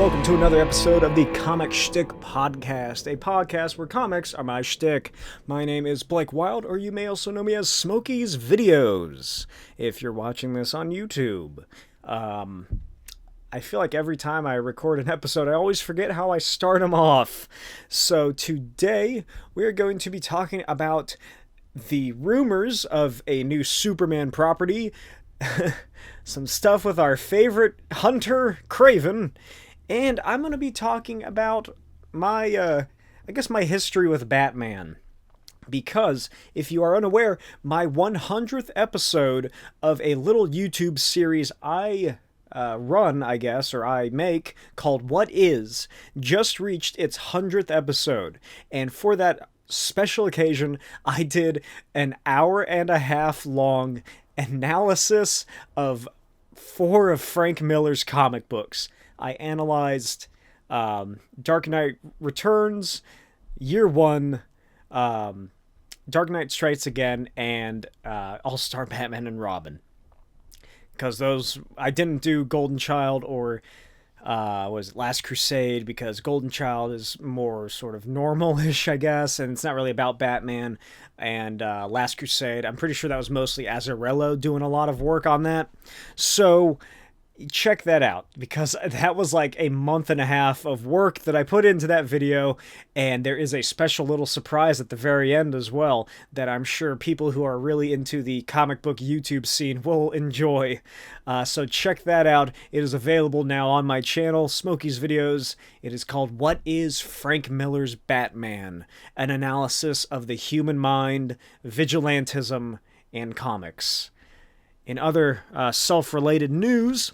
welcome to another episode of the Comic Schtick Podcast, a podcast where comics are my shtick. My name is Blake Wild, or you may also know me as Smokey's Videos, if you're watching this on YouTube. I feel like every time I record an episode, I always forget how I start them off. So today, we're going to be talking about the rumors of a new Superman property, some stuff with our favorite hunter, Kraven, and I'm going to be talking about my, my history with Batman. Because, if you are unaware, my 100th episode of a little YouTube series I run, or I make, called What Is, just reached its 100th episode. And for that special occasion, I did an hour-and-a-half long analysis of 4 of Frank Miller's comic books. I analyzed Dark Knight Returns, Year One, Dark Knight Strikes Again, and All-Star Batman and Robin. Because those, I didn't do Golden Child or Last Crusade, because Golden Child is more sort of normal-ish, I guess, and it's not really about Batman. And Last Crusade, I'm pretty sure that was mostly Azzarello doing a lot of work on that. So check that out, because that was like a month and a half of work that I put into that video, and there is a special little surprise at the very end as well that I'm sure people who are really into the comic book YouTube scene will enjoy. So check that out. It is available now on my channel, Smokey's Videos. It is called What Is Frank Miller's Batman? An analysis of the human mind, vigilantism, and comics. In other self-related news,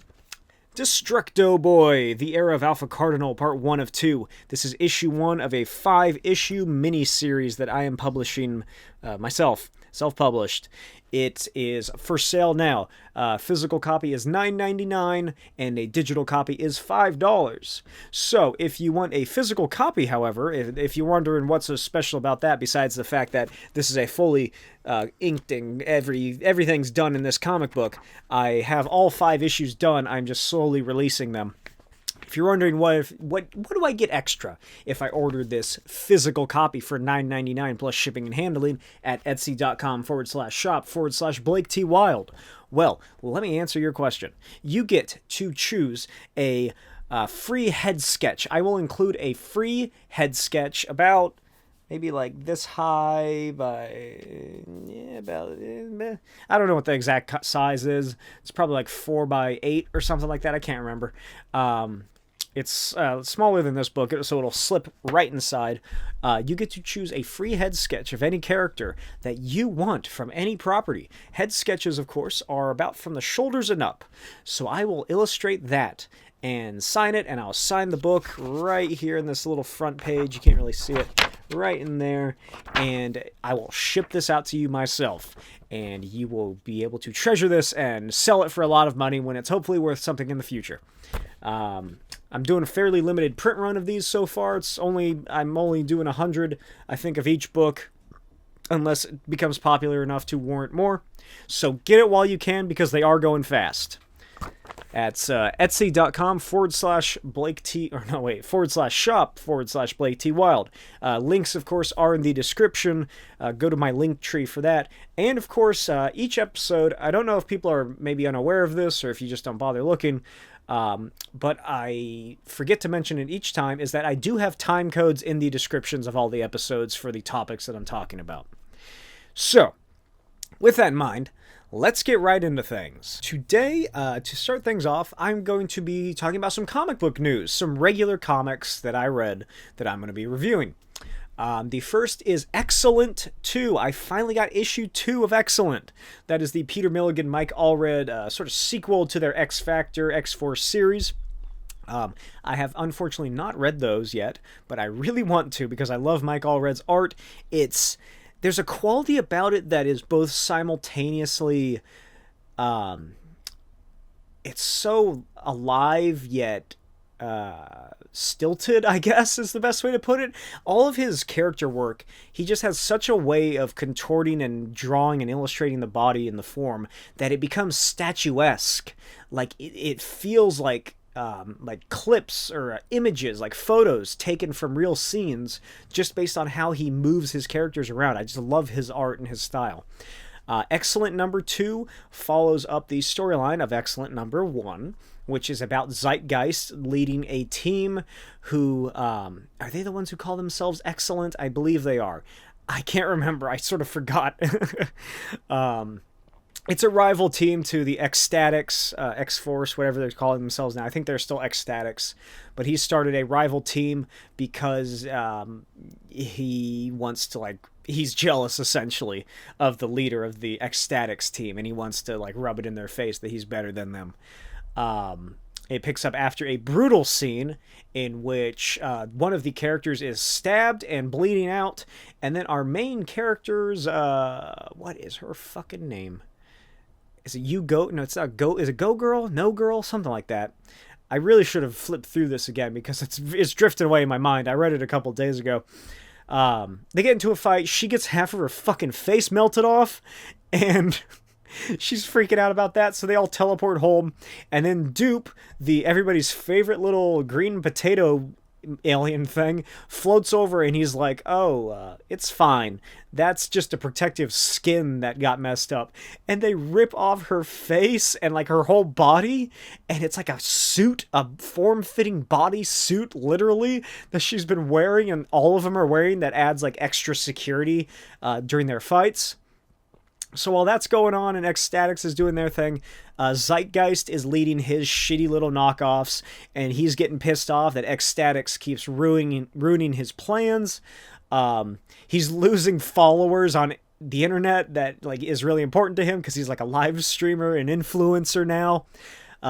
Destructo Boy, The Era of Alpha Cardinal, Part 1 of 2. This is issue 1 of a 5-issue mini-series that I am publishing myself, self-published. It is for sale now. Physical copy is $9.99, and a digital copy is $5. So, if you want a physical copy, however, if you're wondering what's so special about that, besides the fact that this is a fully inked and everything's done in this comic book, I have all 5 issues done. I'm just slowly releasing them. If you're wondering what do I get extra if I ordered this physical copy for $9.99 plus shipping and handling at etsy.com/shop/Blake T. Wild? Well, let me answer your question. You get to choose a free head sketch. I will include a free head sketch about maybe like this high by, I don't know what the exact size is. It's probably like 4 by 8 or something like that. I can't remember. It's smaller than this book, so it'll slip right inside. You get to choose a free head sketch of any character that you want from any property. Head sketches, of course, are about from the shoulders and up. So I will illustrate that and sign it, and I'll sign the book right here in this little front page. You can't really see it. Right in there, and I will ship this out to you myself, and you will be able to treasure this and sell it for a lot of money when it's hopefully worth something in the future. I'm doing a fairly limited print run of these so far. I'm only doing 100, I think, of each book, unless it becomes popular enough to warrant more. So get it while you can, because they are going fast. That's etsy.com/shop/Blake T. Wild. Links, of course, are in the description. Go to my link tree for that. And, of course, each episode, I don't know if people are maybe unaware of this or if you just don't bother looking, but I forget to mention it each time, is that I do have time codes in the descriptions of all the episodes for the topics that I'm talking about. So, with that in mind, let's get right into things. Today, to start things off, I'm going to be talking about some comic book news, some regular comics that I read that I'm going to be reviewing. The first is X-Cellent 2. I finally got issue 2 of X-Cellent. That is the Peter Milligan, Mike Allred sort of sequel to their X-Factor, X-Force series. I have unfortunately not read those yet, but I really want to because I love Mike Allred's art. There's a quality about it that is both simultaneously, it's so alive yet stilted, I guess is the best way to put it. All of his character work, he just has such a way of contorting and drawing and illustrating the body and the form that it becomes statuesque. Like, it feels like like clips or images, like photos taken from real scenes, just based on how he moves his characters around. I just love his art and his style. X-Cellent number 2 follows up the storyline of X-Cellent number 1, which is about Zeitgeist leading a team who, are they the ones who call themselves X-Cellent? I believe they are. I can't remember. I sort of forgot. It's a rival team to the X-Statics, X-Force, whatever they're calling themselves now. I think they're still X-Statics. But he started a rival team because he wants to, like, he's jealous, essentially, of the leader of the X-Statics team. And he wants to, like, rub it in their face that he's better than them. It picks up after a brutal scene in which one of the characters is stabbed and bleeding out. And then our main character's, what is her fucking name? Is it You Go? No, it's not Go. Is it Go Girl? No Girl? Something like that. I really should have flipped through this again because it's drifted away in my mind. I read it a couple days ago. They get into a fight. She gets half of her fucking face melted off. And she's freaking out about that. So they all teleport home. And then Dupe, everybody's favorite little green potato alien thing, floats over and he's like, it's fine. That's just a protective skin that got messed up. And they rip off her face and like her whole body, and it's like a suit, a form-fitting body suit, literally, that she's been wearing, and all of them are wearing, that adds like extra security during their fights. So while that's going on and X-Statics is doing their thing, Zeitgeist is leading his shitty little knockoffs, and he's getting pissed off that X-Statics keeps ruining his plans. He's losing followers on the internet that like is really important to him because he's like a live streamer and influencer now.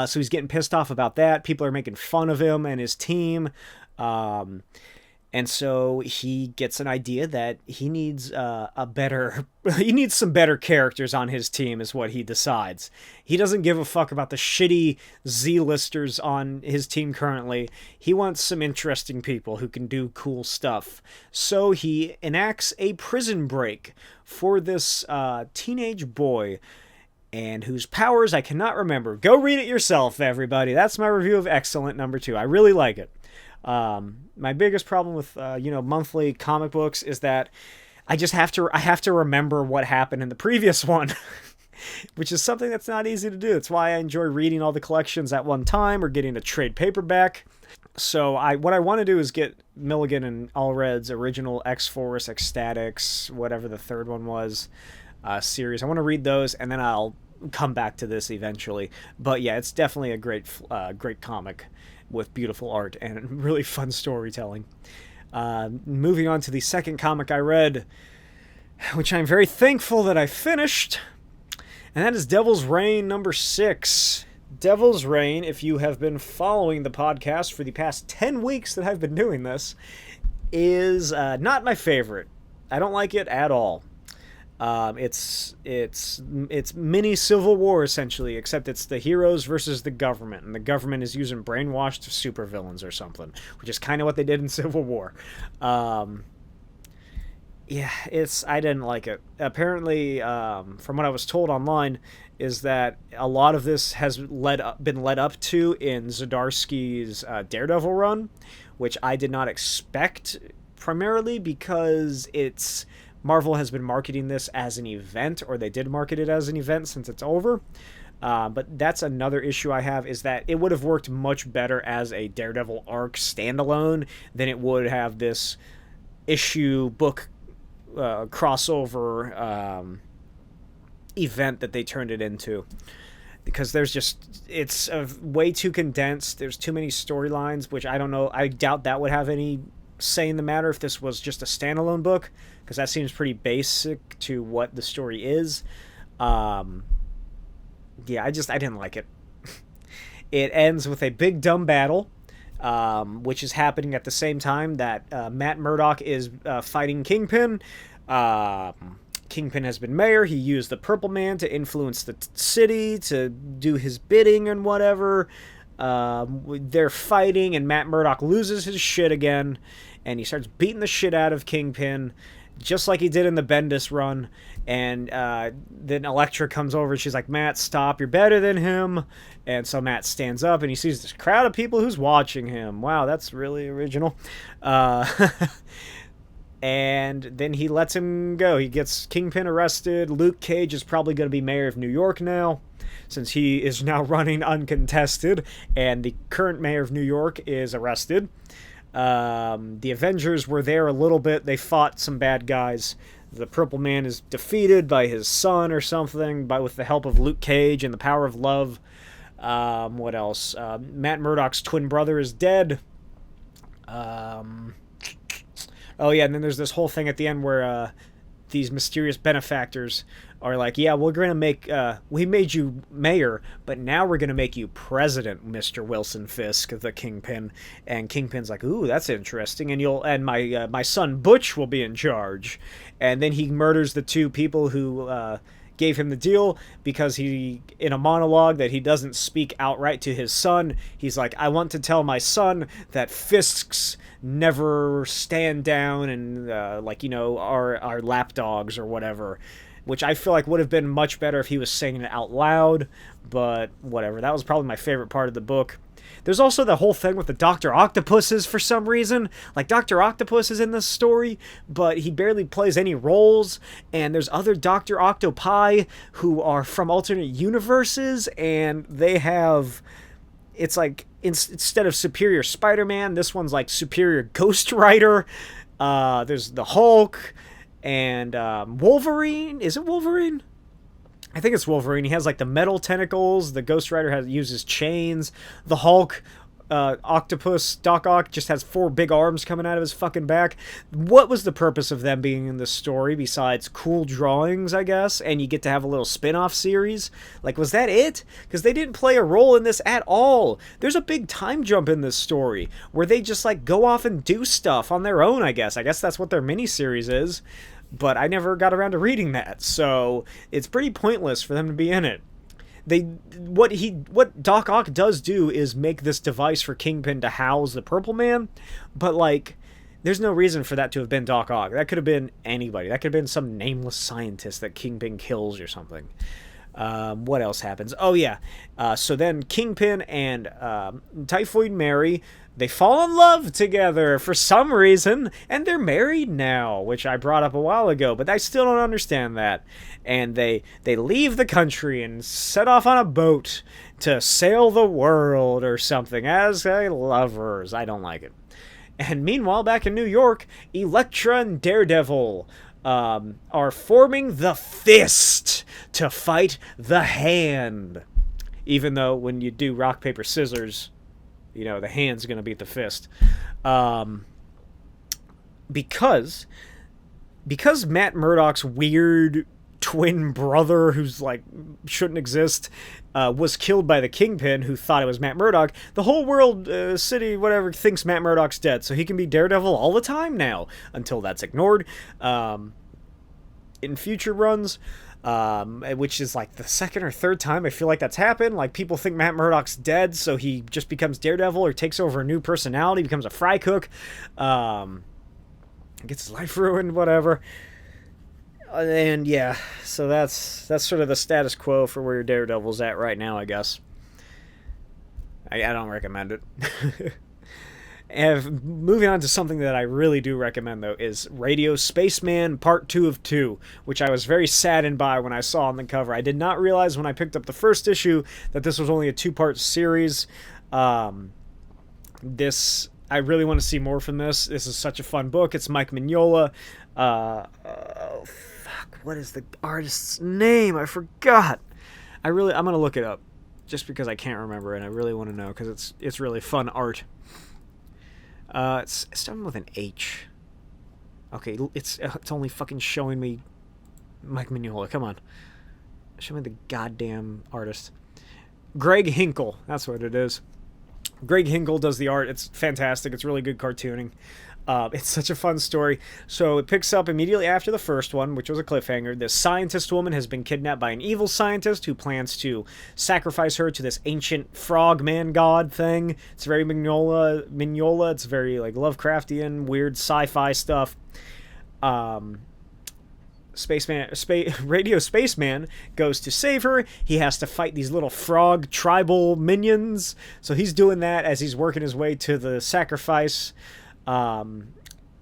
So he's getting pissed off about that. People are making fun of him and his team. And so he gets an idea that he needs he needs some better characters on his team, is what he decides. He doesn't give a fuck about the shitty Z-listers on his team currently. He wants some interesting people who can do cool stuff. So he enacts a prison break for this teenage boy, and whose powers I cannot remember. Go read it yourself, everybody. That's my review of X-Cellent number 2. I really like it. My biggest problem with monthly comic books is that I have to remember what happened in the previous one, which is something that's not easy to do. It's why I enjoy reading all the collections at one time or getting a trade paperback. So what I want to do is get Milligan and Allred's original X-Force, X-Statics, whatever the third one was, series. I want to read those, and then I'll come back to this eventually. But yeah, it's definitely a great comic with beautiful art and really fun storytelling. Moving on to the second comic I read, which I'm very thankful that I finished, and that is Devil's Reign number 6. Devil's Reign, if you have been following the podcast for the past 10 weeks that I've been doing this, is not my favorite. I don't like it at all. It's mini Civil War, essentially, except it's the heroes versus the government, and the government is using brainwashed supervillains or something, which is kind of what they did in Civil War. I didn't like it. Apparently, from what I was told online, is that a lot of this has been led up to in Zdarsky's Daredevil run, which I did not expect, primarily because Marvel has been marketing this as an event, or they did market it as an event since it's over. But that's another issue I have, is that it would have worked much better as a Daredevil arc standalone than it would have this issue book crossover event that they turned it into. Because it's way too condensed. There's too many storylines, which I don't know. I doubt that would have any say in the matter if this was just a standalone book, because that seems pretty basic to what the story is. I didn't like it. It ends with a big dumb battle, which is happening at the same time that Matt Murdock is fighting Kingpin. Kingpin has been mayor. He used the Purple Man to influence the city to do his bidding and whatever. They're fighting, and Matt Murdock loses his shit again, and he starts beating the shit out of Kingpin, just like he did in the Bendis run. And then Elektra comes over and she's like, Matt, stop, you're better than him. And so Matt stands up and he sees this crowd of people who's watching him. Wow, that's really original. And then he lets him go. He gets Kingpin arrested. Luke Cage is probably going to be mayor of New York now, since he is now running uncontested, and the current mayor of New York is arrested. The Avengers were there a little bit. They fought some bad guys. The Purple Man is defeated by his son or something, with the help of Luke Cage and the power of love. What else? Matt Murdock's twin brother is dead. Oh yeah, and then there's this whole thing at the end where these mysterious benefactors are like, yeah, we're going to make, we made you mayor, but now we're going to make you president, Mr. Wilson Fisk, the Kingpin. And Kingpin's like, ooh, that's interesting, and my son Butch will be in charge. And then he murders the two people who gave him the deal, because he, in a monologue that he doesn't speak outright to his son, he's like, I want to tell my son that Fisks never stand down and are lapdogs or whatever, which I feel like would have been much better if he was saying it out loud, but whatever. That was probably my favorite part of the book. There's also the whole thing with the Dr. Octopuses for some reason. Like, Dr. Octopus is in this story, but he barely plays any roles, and there's other Dr. Octopi who are from alternate universes, and they have... It's like, instead of Superior Spider-Man, this one's like Superior Ghost Rider. There's the Hulk and Wolverine. Is it Wolverine? I think it's Wolverine. He has like the metal tentacles. The Ghost Rider uses chains. The Hulk, Octopus, Doc Ock, just has 4 big arms coming out of his fucking back. What was the purpose of them being in this story besides cool drawings, I guess? And you get to have a little spin-off series? Like, was that it? Because they didn't play a role in this at all. There's a big time jump in this story where they just, like, go off and do stuff on their own, I guess. I guess that's what their miniseries is. But I never got around to reading that, so it's pretty pointless for them to be in it. What Doc Ock does do is make this device for Kingpin to house the Purple Man, but like, there's no reason for that to have been Doc Ock. That could have been anybody. That could have been some nameless scientist that Kingpin kills or something. What else happens? Oh yeah, so then Kingpin and Typhoid Mary, they fall in love together for some reason, and they're married now, which I brought up a while ago, but I still don't understand that. And they leave the country and set off on a boat to sail the world or something as lovers. I don't like it. And meanwhile, back in New York, Elektra and Daredevil are forming the Fist to fight the Hand. Even though when you do rock, paper, scissors, you know, the Hand's going to beat the Fist. Because Matt Murdock's weird twin brother, who's like shouldn't exist, was killed by the Kingpin, who thought it was Matt Murdock, the whole world, city, whatever, thinks Matt Murdock's dead, so he can be Daredevil all the time now, until that's ignored. In future runs, which is like the second or third time I feel like that's happened. Like, people think Matt Murdock's dead, so he just becomes Daredevil or takes over a new personality, becomes a fry cook, gets his life ruined, whatever. And yeah, so that's sort of the status quo for where Daredevil's at right now, I guess. I don't recommend it. And moving on to something that I really do recommend, though, is Radio Spaceman Part 2 of 2, which I was very saddened by when I saw on the cover. I did not realize when I picked up the first issue that this was only a 2-part series. I really want to see more from this. This is such a fun book. It's Mike Mignola. What is the artist's name? I forgot. I'm going to look it up just because I can't remember, and I really want to know because it's really fun art. It's starting with an H. Okay, it's only fucking showing me Mike Mignola. Come on. Show me the goddamn artist. Greg Hinkle. That's what it is. Greg Hinkle does the art. It's fantastic. It's really good cartooning. It's such a fun story. So it picks up immediately after the first one, which was a cliffhanger. This scientist woman has been kidnapped by an evil scientist who plans to sacrifice her to this ancient frogman god thing. It's very Mignola. It's very like Lovecraftian, weird sci-fi stuff. Radio Spaceman goes to save her. He has to fight these little frog tribal minions. So he's doing that as he's working his way to the sacrifice.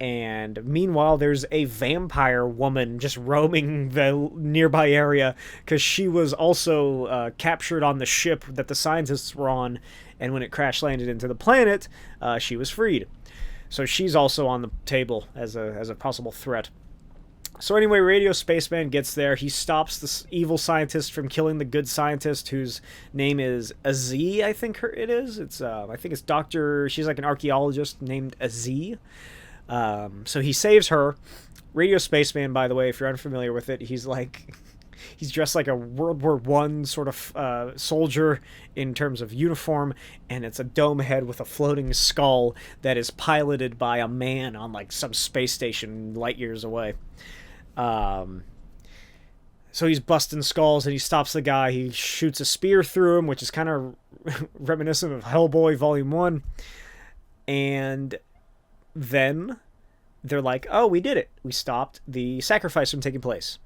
And meanwhile, there's a vampire woman just roaming the nearby area because she was also captured on the ship that the scientists were on. And when it crash landed into the planet, she was freed. So she's also on the table as a possible threat. So anyway, Radio Spaceman gets there. He stops this evil scientist from killing the good scientist, whose name is Aziz, I think it is. I think it's Dr. She's like an archaeologist named Aziz. So he saves her. Radio Spaceman, by the way, if you're unfamiliar with it, he's dressed like a World War I sort of soldier in terms of uniform, and it's a dome head with a floating skull that is piloted by a man on like some space station light years away. So he's busting skulls, and he stops the guy. He shoots a spear through him, which is kind of reminiscent of Hellboy Volume 1. And then they're like, oh, we did it. We stopped the sacrifice from taking place.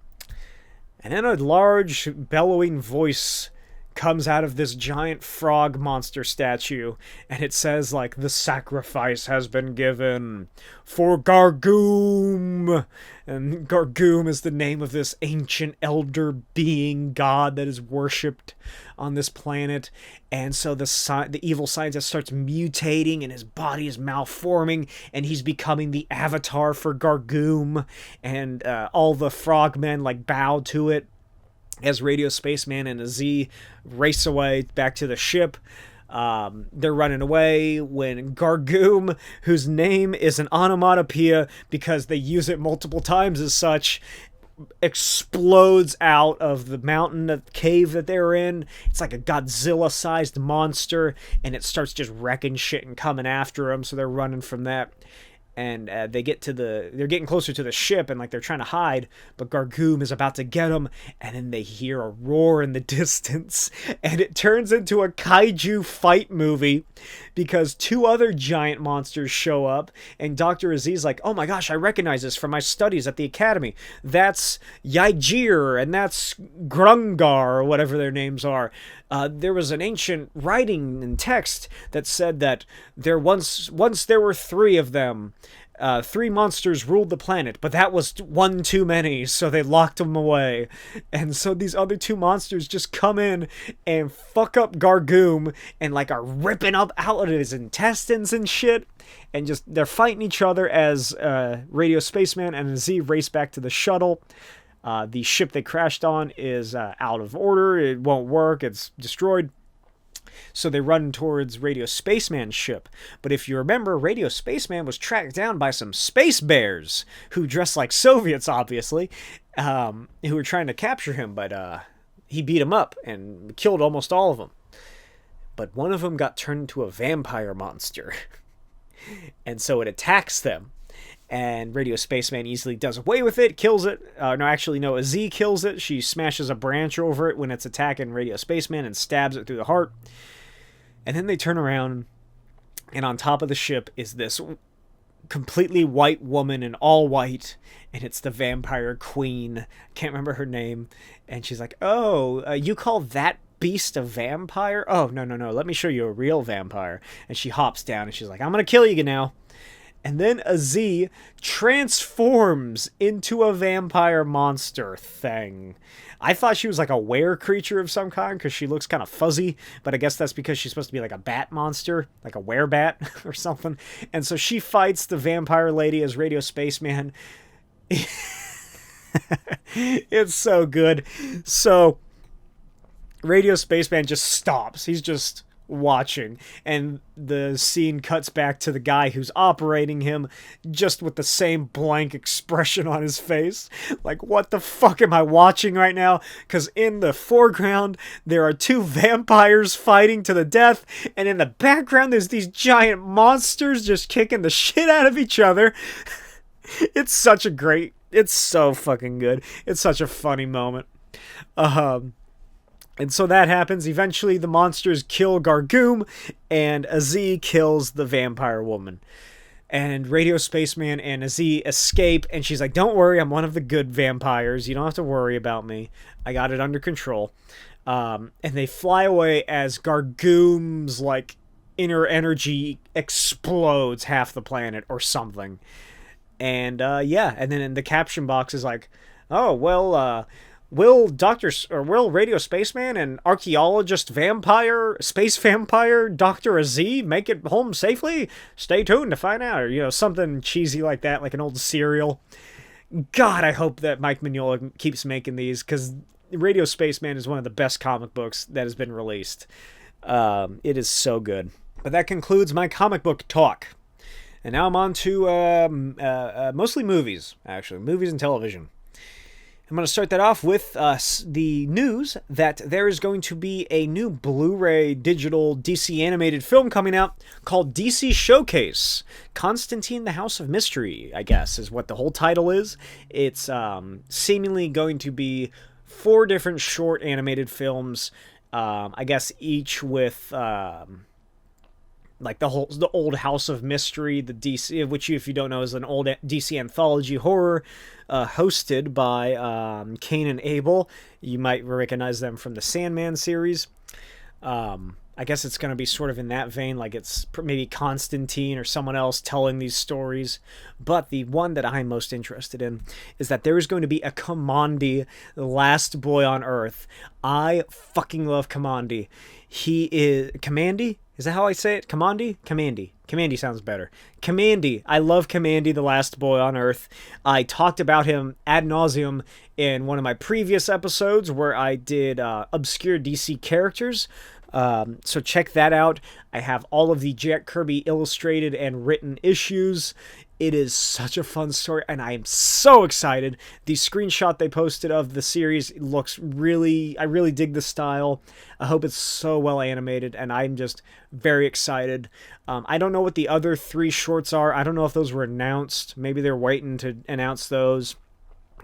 And then a large, bellowing voice comes out of this giant frog monster statue, and it says, like, the sacrifice has been given for Gargoom. And Gargoom is the name of this ancient elder being god that is worshipped on this planet. And so the evil scientist starts mutating, and his body is malforming, and he's becoming the avatar for Gargoom. And all the frogmen, like, bow to it as Radio Spaceman and Aziz race away back to the ship. They're running away when Gargoom, whose name is an onomatopoeia because they use it multiple times as such, explodes out of the mountain, the cave that they're in. It's like a Godzilla-sized monster, and it starts just wrecking shit and coming after them, so they're running from that. And they're getting closer to the ship, and like they're trying to hide, but Gargoom is about to get them, and then they hear a roar in the distance, and it turns into a kaiju fight movie because two other giant monsters show up, and Dr. Aziz's like, oh my gosh, I recognize this from my studies at the academy. That's Yaigir, and that's Grungar, or whatever their names are. There was an ancient writing and text that said that once there were three of them. Three monsters ruled the planet, but that was one too many, so they locked them away. And so these other two monsters just come in and fuck up Gargoom and like are ripping up out of his intestines and shit. And just they're fighting each other as Radio Spaceman and Z race back to the shuttle. The ship they crashed on is out of order. It won't work. It's destroyed. So they run towards Radio Spaceman's ship. But if you remember, Radio Spaceman was tracked down by some space bears who dress like Soviets, obviously, who were trying to capture him. But he beat them up and killed almost all of them. But one of them got turned into a vampire monster. And so it attacks them. And Radio Spaceman easily does away with it, kills it. Aziz kills it. She smashes a branch over it when it's attacking Radio Spaceman and stabs it through the heart. And then they turn around, and on top of the ship is this completely white woman in all white, and it's the vampire queen. Can't remember her name. And she's like, oh, you call that beast a vampire? Oh, no, let me show you a real vampire. And she hops down, and she's like, I'm going to kill you now. And then Aziz transforms into a vampire monster thing. I thought she was like a were creature of some kind because she looks kind of fuzzy, but I guess that's because she's supposed to be like a bat monster, like a werebat or something. And so she fights the vampire lady as Radio Spaceman. It's so good. So Radio Spaceman just stops. He's just watching, and the scene cuts back to the guy who's operating him, just with the same blank expression on his face, like, what the fuck am I watching right now? Because in the foreground there are two vampires fighting to the death, and in the background there's these giant monsters just kicking the shit out of each other. It's so fucking good. It's such a funny moment. And so that happens. Eventually, the monsters kill Gargoom, and Aziz kills the vampire woman. and Radio Spaceman and Aziz escape, and she's like, don't worry, I'm one of the good vampires. You don't have to worry about me. I got it under control. And they fly away as Gargoom's, like, inner energy explodes half the planet or something. And, yeah, and then in the caption box is like, oh, well, will Radio Spaceman and archaeologist space vampire Dr. Aziz make it home safely? Stay tuned to find out. Or, you know, something cheesy like that, like an old serial. God, I hope that Mike Mignola keeps making these, because Radio Spaceman is one of the best comic books that has been released. It is so good. But that concludes my comic book talk. And now I'm on to mostly movies, actually. Movies and television. I'm going to start that off with the news that there is going to be a new Blu-ray digital DC animated film coming out called DC Showcase. Constantine, the House of Mystery, I guess, is what the whole title is. It's seemingly going to be 4 different short animated films, I guess each with... like the old House of Mystery, the DC, which if you don't know is an old DC anthology horror, hosted by Cain and Abel. You might recognize them from the Sandman series. I guess it's going to be sort of in that vein, like it's maybe Constantine or someone else telling these stories. But the one that I'm most interested in is that there is going to be a KAMANDI, the last boy on Earth. I fucking love KAMANDI. He is... KAMANDI? Is that how I say it? KAMANDI? KAMANDI. KAMANDI sounds better. KAMANDI. I love KAMANDI, the last boy on Earth. I talked about him ad nauseum in one of my previous episodes where I did obscure DC characters. So check that out. I have all of the Jack Kirby illustrated and written issues. It is such a fun story, and I am so excited. The screenshot they posted of the series looks really... I really dig the style. I hope it's so well animated, and I'm just very excited. I don't know what the other 3 shorts are. I don't know if those were announced. Maybe they're waiting to announce those,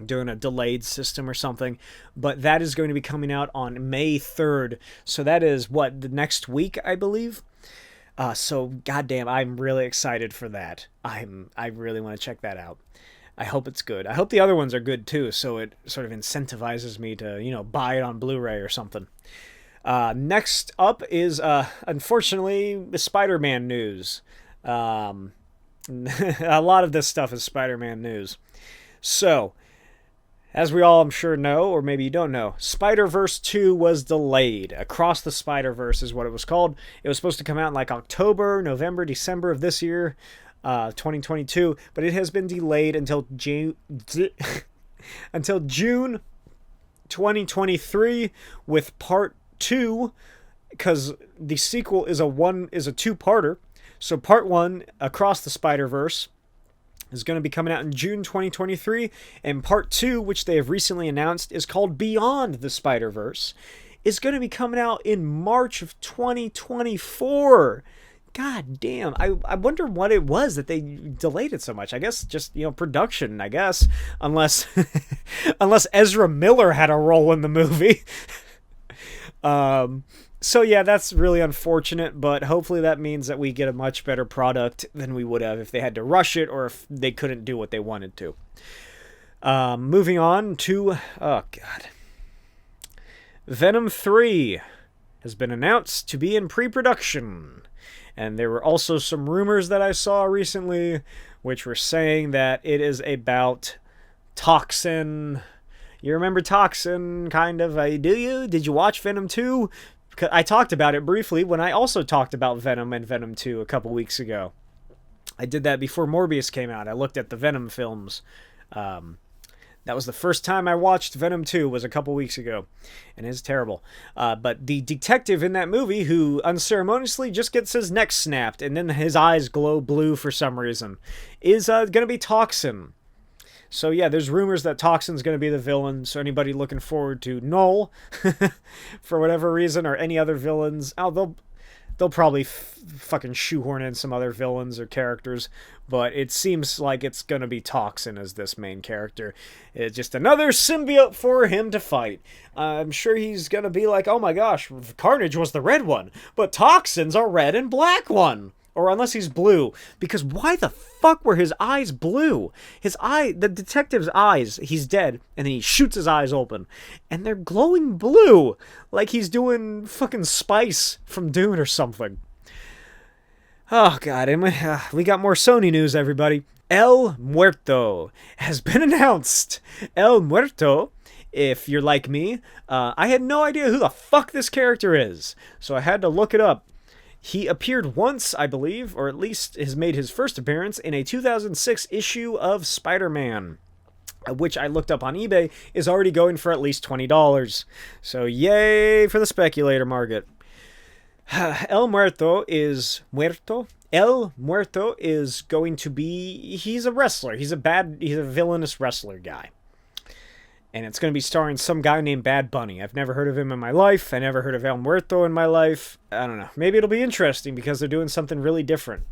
doing a delayed system or something. But that is going to be coming out on May 3rd. So that is, the next week, I believe? So goddamn, I'm really excited for that. I really want to check that out. I hope it's good. I hope the other ones are good too, so it sort of incentivizes me to, buy it on Blu-ray or something. Next up is, unfortunately, the Spider-Man news. A lot of this stuff is Spider-Man news. So, as we all, I'm sure, know, or maybe you don't know, Spider-Verse 2 was delayed. Across the Spider-Verse is what it was called. It was supposed to come out in like October, November, December of this year, 2022, but it has been delayed until June 2023 with Part 2, because the sequel is a 2-parter. So Part 1, Across the Spider-Verse, is going to be coming out in June 2023, and Part 2, which they have recently announced, is called Beyond the Spider-Verse, is going to be coming out in March of 2024. God damn, I wonder what it was that they delayed it so much. I guess just, production, I guess, unless Ezra Miller had a role in the movie. So yeah, that's really unfortunate, but hopefully that means that we get a much better product than we would have if they had to rush it or if they couldn't do what they wanted to. Moving on to, Venom 3 has been announced to be in pre-production. And there were also some rumors that I saw recently, which were saying that it is about Toxin. You remember Toxin, kind of, do you? Did you watch Venom 2? I talked about it briefly when I also talked about Venom and Venom 2 a couple weeks ago. I did that before Morbius came out. I looked at the Venom films. That was the first time I watched Venom 2, was a couple weeks ago, and it's terrible. But the detective in that movie, who unceremoniously just gets his neck snapped and then his eyes glow blue for some reason, is going to be Toxin. So yeah, there's rumors that Toxin's going to be the villain, so anybody looking forward to Null, for whatever reason, or any other villains, they'll probably fucking shoehorn in some other villains or characters, but it seems like it's going to be Toxin as this main character. It's just another symbiote for him to fight. I'm sure he's going to be like, oh my gosh, Carnage was the red one, but Toxin's a red and black one. Or unless he's blue. Because why the fuck were his eyes blue? The detective's eyes, he's dead, and then he shoots his eyes open. And they're glowing blue. Like he's doing fucking Spice from Dune or something. Oh, God. We got more Sony news, everybody. El Muerto has been announced. El Muerto, if you're like me, I had no idea who the fuck this character is. So I had to look it up. He appeared once, I believe, or at least has made his first appearance in a 2006 issue of Spider-Man, which I looked up on eBay, is already going for at least $20. So yay for the speculator market. El Muerto is going to be, he's a wrestler. He's a villainous wrestler guy. And it's going to be starring some guy named Bad Bunny. I've never heard of him in my life. I never heard of El Muerto in my life. I don't know. Maybe it'll be interesting because they're doing something really different.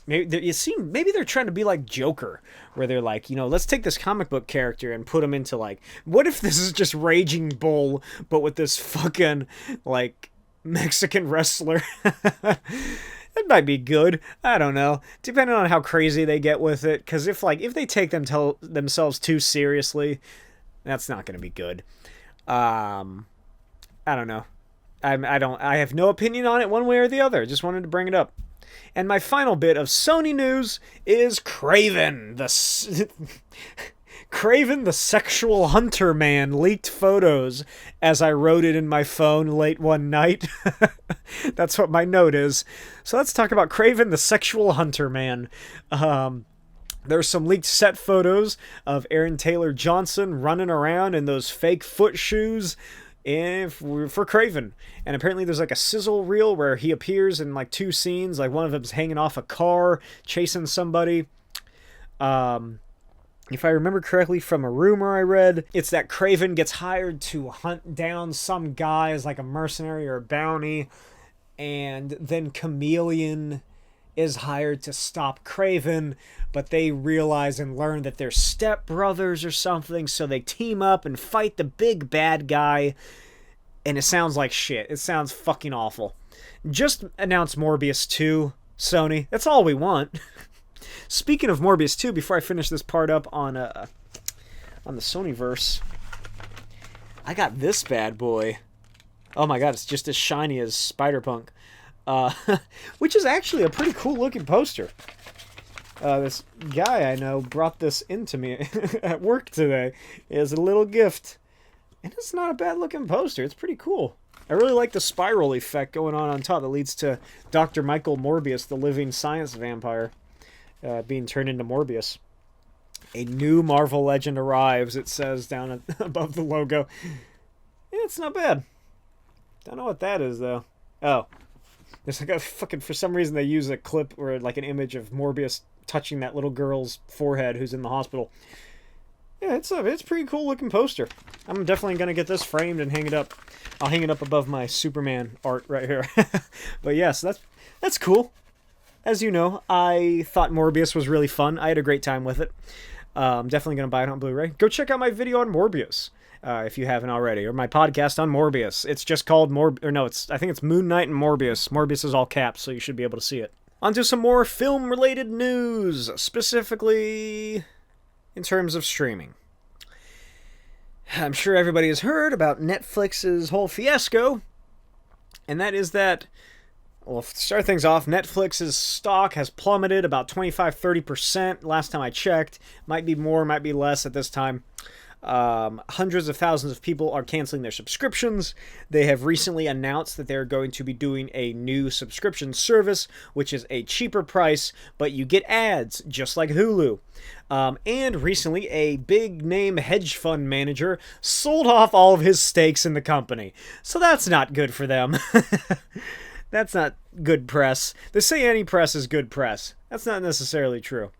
Maybe they're trying to be like Joker, where they're like, let's take this comic book character and put him into like, what if this is just Raging Bull, but with this fucking like Mexican wrestler? It might be good. I don't know. Depending on how crazy they get with it. Because if they take themselves too seriously, that's not going to be good. I don't know. I have no opinion on it one way or the other. Just wanted to bring it up. And my final bit of Sony news is Kraven. Kraven the Sexual Hunter Man leaked photos as I wrote it in my phone late one night. That's what my note is. So let's talk about Kraven the Sexual Hunter Man. There's some leaked set photos of Aaron Taylor Johnson running around in those fake foot shoes for Kraven. And apparently there's like a sizzle reel where he appears in like two scenes. Like one of them's hanging off a car, chasing somebody. If I remember correctly from a rumor I read, it's that Kraven gets hired to hunt down some guy as like a mercenary or a bounty, and then Chameleon is hired to stop Kraven, but they realize and learn that they're stepbrothers or something, so they team up and fight the big bad guy, and it sounds like shit. It sounds fucking awful. Just announce Morbius 2, Sony. That's all we want. Speaking of Morbius 2, before I finish this part up on the Sonyverse, I got this bad boy. Oh my god, it's just as shiny as Spider-Punk. Which is actually a pretty cool looking poster. This guy I know brought this into me at work today as a little gift. And it's not a bad looking poster. It's pretty cool. I really like the spiral effect going on top that leads to Dr. Michael Morbius, the living science vampire. Being turned into Morbius. A new Marvel legend arrives, it says down above the logo. Yeah, it's not bad. Don't know what that is, though. Oh. There's like a fucking, for some reason they use a clip or like an image of Morbius touching that little girl's forehead who's in the hospital. Yeah, it's a pretty cool looking poster. I'm definitely going to get this framed and hang it up. I'll hang it up above my Superman art right here. But yeah, so that's cool. As you know, I thought Morbius was really fun. I had a great time with it. I'm definitely going to buy it on Blu-ray. Go check out my video on Morbius, if you haven't already, or my podcast on Morbius. It's just called I think it's Moon Knight and Morbius. Morbius is all caps, so you should be able to see it. On to some more film-related news, specifically in terms of streaming. I'm sure everybody has heard about Netflix's whole fiasco, and that is that, well, to start things off, Netflix's stock has plummeted about 25-30% last time I checked. Might be more, might be less at this time. Hundreds of thousands of people are canceling their subscriptions. They have recently announced that they're going to be doing a new subscription service, which is a cheaper price, but you get ads, just like Hulu. And recently, a big-name hedge fund manager sold off all of his stakes in the company. So that's not good for them. That's not good press. They say any press is good press. That's not necessarily true.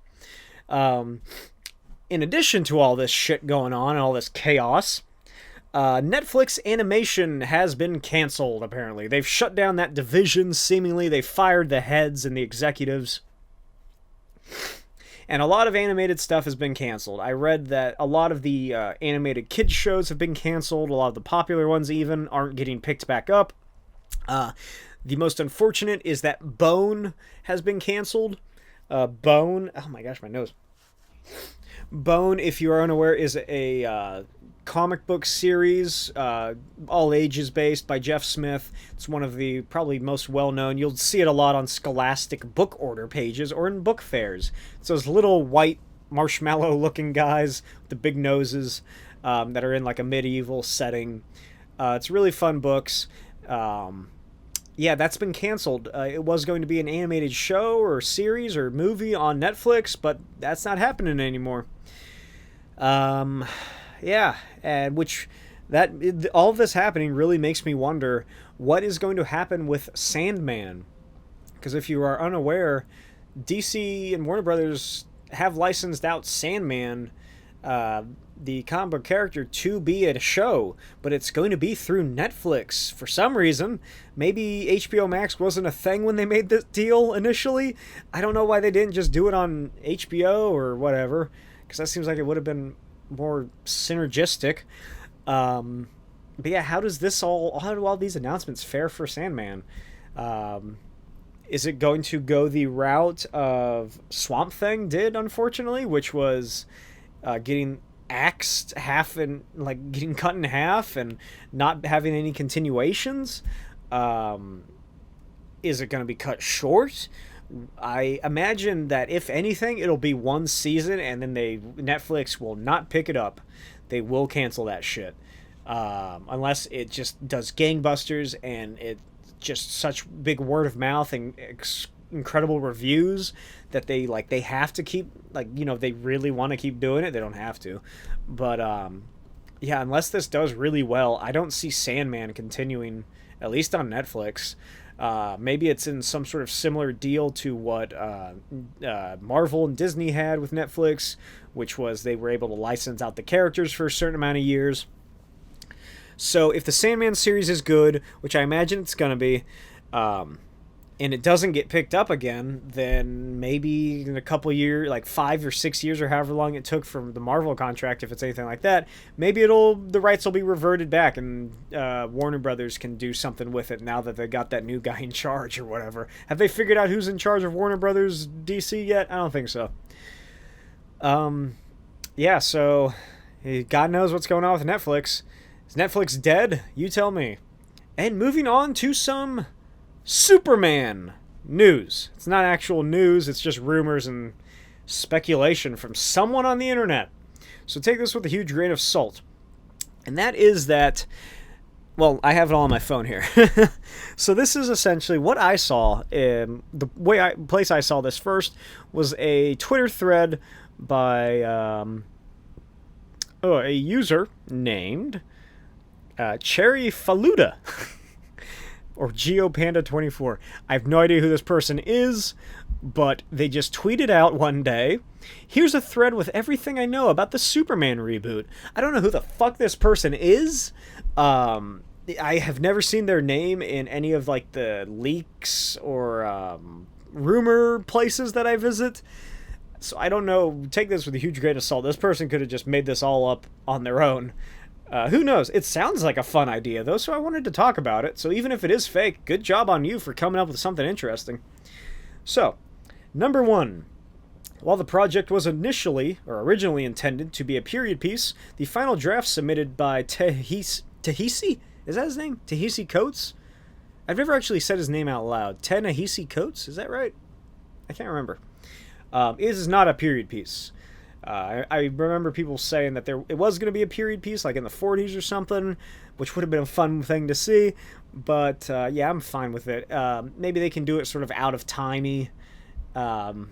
In addition to all this shit going on and all this chaos, Netflix animation has been canceled, apparently. They've shut down that division, seemingly. They fired the heads and the executives. And a lot of animated stuff has been canceled. I read that a lot of the animated kids shows have been canceled. A lot of the popular ones even aren't getting picked back up. The most unfortunate is that Bone has been canceled. Bone, oh my gosh, my nose. Bone, if you are unaware, is a comic book series, all ages based, by Jeff Smith. It's one of the probably most well-known. You'll see it a lot on Scholastic book order pages or in book fairs. It's those little white marshmallow-looking guys with the big noses that are in like a medieval setting. It's really fun books. Yeah, that's been canceled. It was going to be an animated show or series or movie on Netflix, but that's not happening anymore. Yeah, and all of this happening really makes me wonder what is going to happen with SANDMAN. Because if you are unaware, DC and Warner Brothers have licensed out SANDMAN, the comic book character, to be a show, but it's going to be through Netflix for some reason. Maybe HBO Max wasn't a thing when they made this deal initially. I don't know why they didn't just do it on HBO or whatever, because that seems like it would have been more synergistic. But yeah, how do all these announcements fare for SANDMAN? Is it going to go the route of Swamp Thing did, unfortunately, which was getting axed half and like getting cut in half and not having any continuations? Is it going to be cut short? I imagine that if anything, it'll be one season and then Netflix will not pick it up. They will cancel that shit. Unless it just does gangbusters and it's just such big word of mouth and incredible reviews that they have to keep, they really want to keep doing it. They don't have to. But yeah, unless this does really well, I don't see SANDMAN continuing, at least on Netflix. Maybe it's in some sort of similar deal to what Marvel and Disney had with Netflix, which was they were able to license out the characters for a certain amount of years. So if the SANDMAN series is good, which I imagine it's going to be, and it doesn't get picked up again, then maybe in a couple years, like 5 or 6 years or however long it took for the Marvel contract, if it's anything like that, maybe the rights will be reverted back and Warner Brothers can do something with it now that they got that new guy in charge or whatever. Have they figured out who's in charge of Warner Brothers DC yet? I don't think so. Yeah, so God knows what's going on with Netflix. Is Netflix dead? You tell me. And moving on to some Superman news. It's not actual news, it's just rumors and speculation from someone on the internet. So take this with a huge grain of salt. And that is that, well, I have it all on my phone here. So this is essentially what I saw. The place I saw this first was a Twitter thread by a user named Cherry Faluda. Or GeoPanda24. I have no idea who this person is, but they just tweeted out one day, here's a thread with everything I know about the Superman reboot. I don't know who the fuck this person is. I have never seen their name in any of like the leaks or rumor places that I visit. So I don't know. Take this with a huge grain of salt. This person could have just made this all up on their own. Who knows? It sounds like a fun idea, though, so I wanted to talk about it. So even if it is fake, good job on you for coming up with something interesting. So, number 1. While the project was originally intended to be a period piece, the final draft submitted by Tahisi, is that his name? Ta-Nehisi Coates? I've never actually said his name out loud. Ta-Nehisi Coates? Is that right? I can't remember. It is not a period piece. I remember people saying that it was going to be a period piece, like in the 40s or something, which would have been a fun thing to see. But yeah, I'm fine with it. Maybe they can do it sort of out of timey, like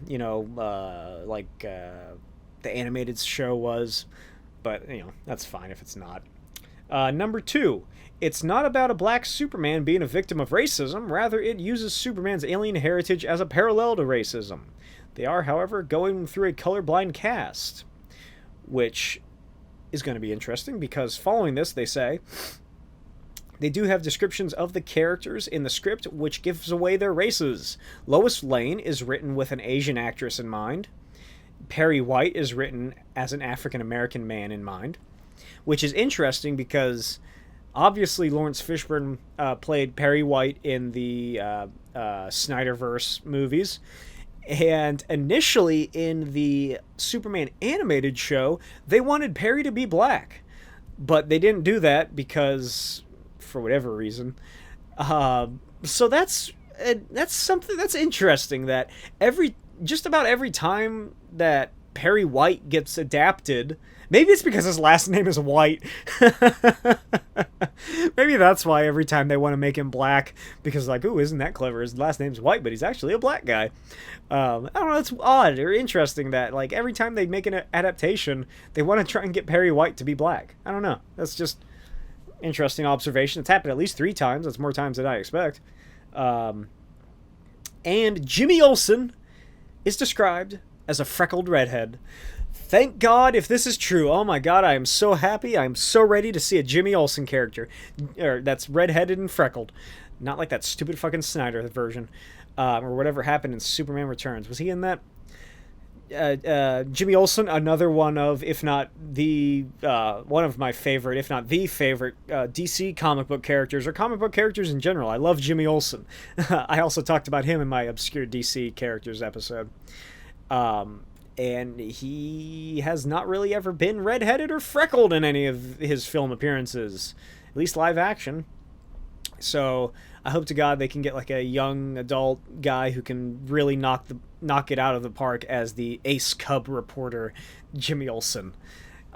the animated show was. But that's fine if it's not. Number 2, it's not about a black Superman being a victim of racism. Rather, it uses Superman's alien heritage as a parallel to racism. They are, however, going through a colorblind cast, which is going to be interesting because following this, they say, they do have descriptions of the characters in the script, which gives away their races. Lois Lane is written with an Asian actress in mind. Perry White is written as an African-American man in mind, which is interesting because Obviously, Lawrence Fishburne played Perry White in the Snyderverse movies. And initially, in the Superman animated show, they wanted Perry to be black. But they didn't do that because, for whatever reason. So that's something that's interesting, that just about every time that Perry White gets adapted, maybe it's because his last name is White. Maybe that's why every time they want to make him black, because like, ooh, isn't that clever? His last name's White, but he's actually a black guy. I don't know, it's odd or interesting that like every time they make an adaptation, they want to try and get Perry White to be black. I don't know. That's just interesting observation. It's happened at least 3 times. That's more times than I expect. And Jimmy Olsen is described as a freckled redhead. Thank God if this is true. Oh my God, I am so happy. I am so ready to see a Jimmy Olsen character that's redheaded and freckled. Not like that stupid fucking Snyder version. Or whatever happened in Superman Returns. Was he in that? Jimmy Olsen, another one of, if not the, one of my favorite, if not the favorite, DC comic book characters, or comic book characters in general. I love Jimmy Olsen. I also talked about him in my Obscure DC Characters episode. And he has not really ever been redheaded or freckled in any of his film appearances, at least live action. So I hope to God they can get like a young adult guy who can really knock it out of the park as the Ace Cub reporter, Jimmy Olsen.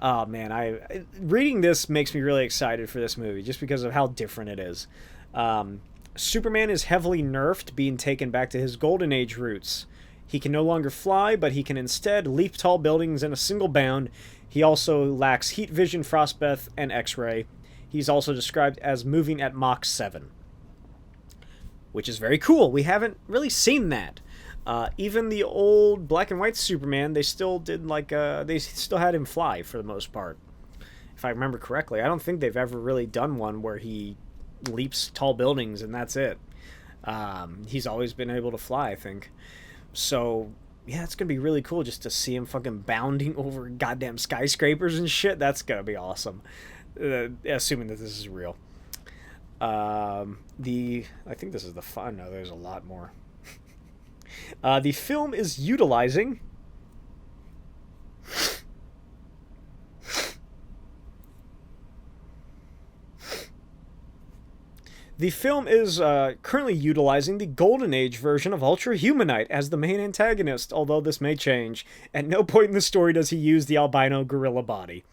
Oh man, reading this makes me really excited for this movie just because of how different it is. Superman is heavily nerfed, being taken back to his Golden Age roots. He can no longer fly, but he can instead leap tall buildings in a single bound. He also lacks heat vision, frostbite, and X-ray. He's also described as moving at Mach 7. Which is very cool. We haven't really seen that. Even the old black and white Superman, they still did they still had him fly for the most part. If I remember correctly. I don't think they've ever really done one where he leaps tall buildings and that's it. He's always been able to fly, I think. So, yeah, it's going to be really cool just to see him fucking bounding over goddamn skyscrapers and shit. That's going to be awesome. Assuming that this is real. I think this is the fun. No, there's a lot more. The film is utilizing... The film is currently utilizing the Golden Age version of Ultra Humanite as the main antagonist, although this may change. At no point in the story does he use the albino gorilla body.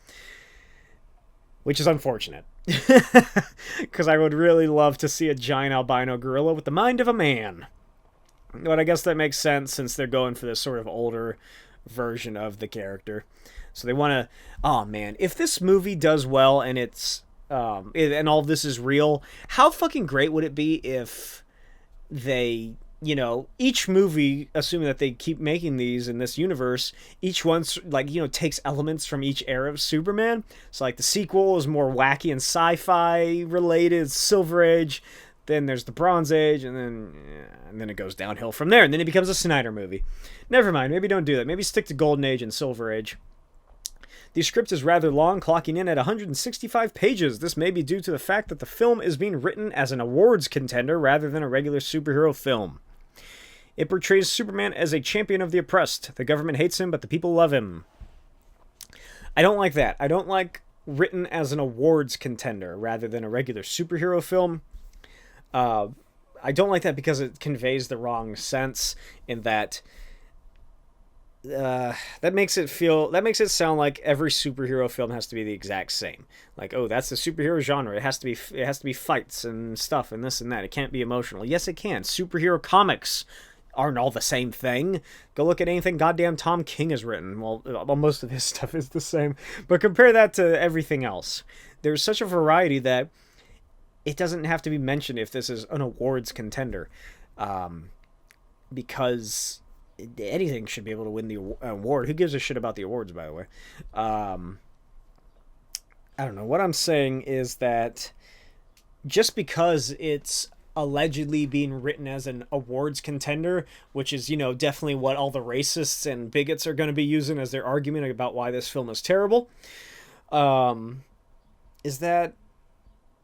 Which is unfortunate. Because I would really love to see a giant albino gorilla with the mind of a man. But I guess that makes sense since they're going for this sort of older version of the character. So they want to... Oh, man. If this movie does well and it's... and all of this is real, how fucking great would it be if they, you know, each movie, assuming that they keep making these in this universe, each one's like, you know, takes elements from each era of Superman. So like the sequel is more wacky and sci-fi related, Silver Age, then there's the Bronze Age, and then it goes downhill from there, and then it becomes a Snyder movie. Never mind, maybe don't do that. Maybe stick to Golden Age and Silver Age. The script is rather long, clocking in at 165 pages. This may be due to the fact that the film is being written as an awards contender rather than a regular superhero film. It portrays Superman as a champion of the oppressed. The government hates him, but the people love him. I don't like that. I don't like written as an awards contender rather than a regular superhero film. I don't like that because it conveys the wrong sense in that... that makes it sound like every superhero film has to be the exact same. Like, oh, that's the superhero genre. It has to be fights and stuff and this and that. It can't be emotional. Yes, it can. Superhero comics aren't all the same thing. Go look at anything goddamn Tom King has written. Well, most of his stuff is the same. But compare that to everything else. There's such a variety that it doesn't have to be mentioned if this is an awards contender. Because... anything should be able to win the award. Who gives a shit about the awards, by the way? I don't know. What I'm saying is that just because it's allegedly being written as an awards contender, which is, you know, definitely what all the racists and bigots are going to be using as their argument about why this film is terrible, is that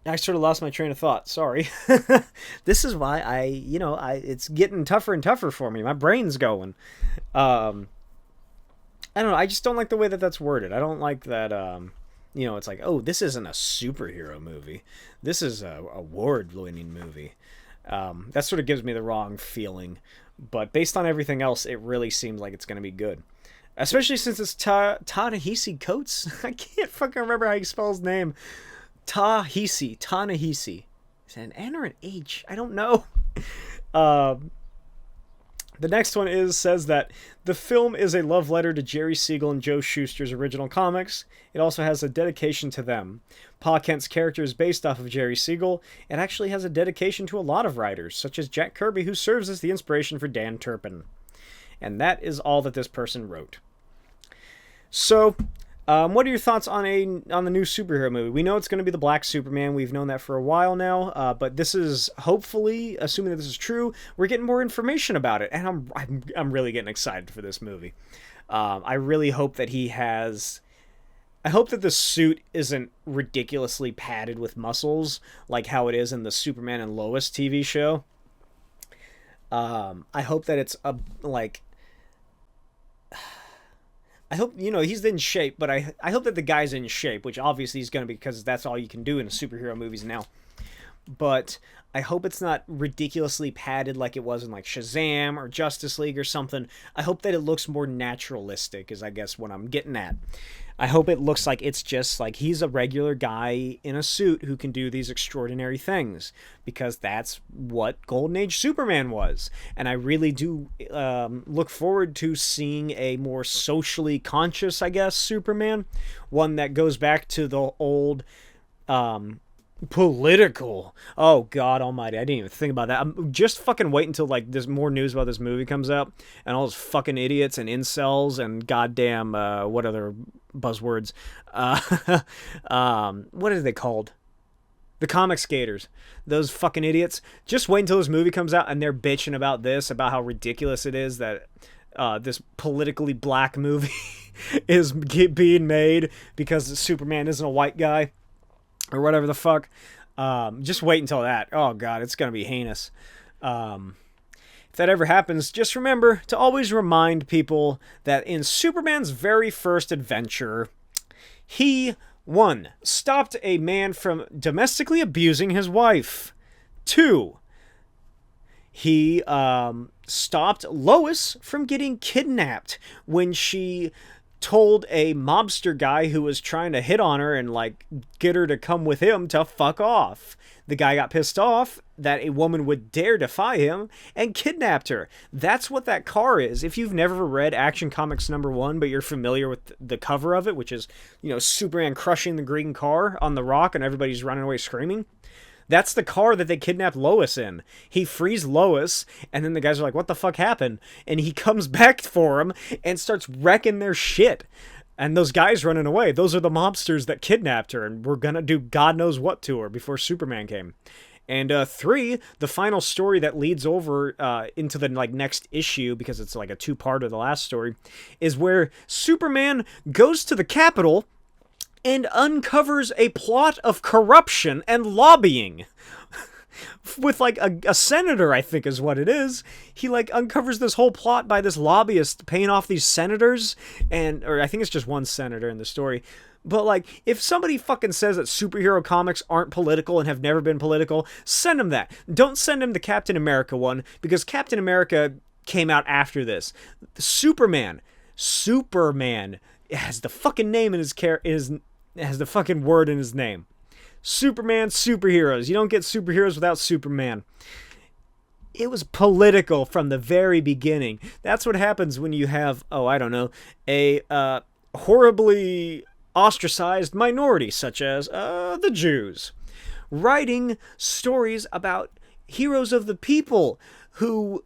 I sort of lost my train of thought. Sorry. This is why it's getting tougher and tougher for me. My brain's going. I don't know. I just don't like the way that that's worded. I don't like that. It's like, oh, this isn't a superhero movie. This is a award-winning movie. That sort of gives me the wrong feeling. But based on everything else, it really seems like it's going to be good. Especially since it's Ta-Nehisi Coates. I can't fucking remember how you spell his name. Ta-Nehisi. Is it an N or an H? I don't know. The next one says that the film is a love letter to Jerry Siegel and Joe Shuster's original comics. It also has a dedication to them. Pa Kent's character is based off of Jerry Siegel. It actually has a dedication to a lot of writers, such as Jack Kirby, who serves as the inspiration for Dan Turpin. And that is all that this person wrote. So, what are your thoughts on the new superhero movie? We know it's going to be the Black Superman. We've known that for a while now, but this is hopefully, assuming that this is true, we're getting more information about it, and I'm really getting excited for this movie. I really hope that I hope that the suit isn't ridiculously padded with muscles like how it is in the Superman and Lois TV show. I hope that it's I hope, he's in shape, but I hope that the guy's in shape, which obviously he's going to be because that's all you can do in superhero movies now. But I hope it's not ridiculously padded like it was in like Shazam or Justice League or something. I hope that it looks more naturalistic is I guess what I'm getting at. I hope it looks like it's just like he's a regular guy in a suit who can do these extraordinary things, because that's what Golden Age Superman was. And I really do look forward to seeing a more socially conscious, I guess, Superman. One that goes back to the old political. Oh God Almighty! I didn't even think about that. I'm just fucking wait until like there's more news about this movie comes out, and all those fucking idiots and incels and goddamn what other buzzwords? What are they called? The comic skaters. Those fucking idiots. Just wait until this movie comes out and they're bitching about this, about how ridiculous it is that this politically black movie is being made because Superman isn't a white guy. Or whatever the fuck. Just wait until that. Oh, God, it's going to be heinous. If that ever happens, just remember to always remind people that in Superman's very first adventure, he, 1, stopped a man from domestically abusing his wife. 2, he stopped Lois from getting kidnapped when she told a mobster guy who was trying to hit on her and like get her to come with him to fuck off. The guy got pissed off that a woman would dare defy him and kidnapped her. That's what that car is. If you've never read Action Comics #1, but you're familiar with the cover of it, which is, Superman crushing the green car on the rock and everybody's running away screaming. That's the car that they kidnapped Lois in. He frees Lois, and then the guys are like, what the fuck happened? And he comes back for him and starts wrecking their shit. And those guys running away, those are the mobsters that kidnapped her and were gonna do God knows what to her before Superman came. And 3, the final story that leads over into the next issue, because it's like a 2-part of the last story, is where Superman goes to the Capitol and uncovers a plot of corruption and lobbying with a senator, I think is what it is. He uncovers this whole plot by this lobbyist paying off these senators, or I think it's just one senator in the story. But if somebody fucking says that superhero comics aren't political and have never been political, send them that. Don't send them the Captain America one, because Captain America came out after this. Superman has the fucking name in has the fucking word in his name. Superman, superheroes. You don't get superheroes without Superman. It was political from the very beginning. That's what happens when you have, a horribly ostracized minority, such as the Jews, writing stories about heroes of the people who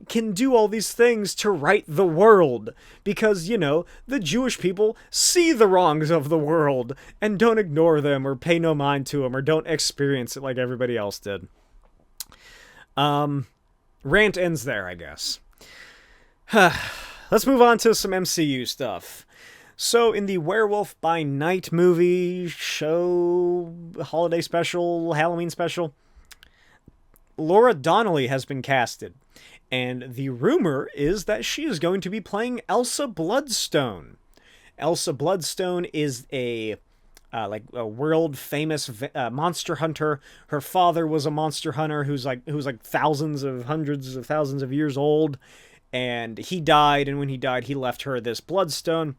can do all these things to right the world, because, the Jewish people see the wrongs of the world and don't ignore them or pay no mind to them or don't experience it like everybody else did. Rant ends there, I guess. Let's move on to some MCU stuff. So, in the Werewolf-By-Night movie, show, holiday special, Halloween special, Laura Donnelly has been casted. And the rumor is that she is going to be playing Elsa Bloodstone. Elsa Bloodstone is a world famous monster hunter. Her father was a monster hunter who's like hundreds of thousands of years old, and he died. And when he died, he left her this bloodstone.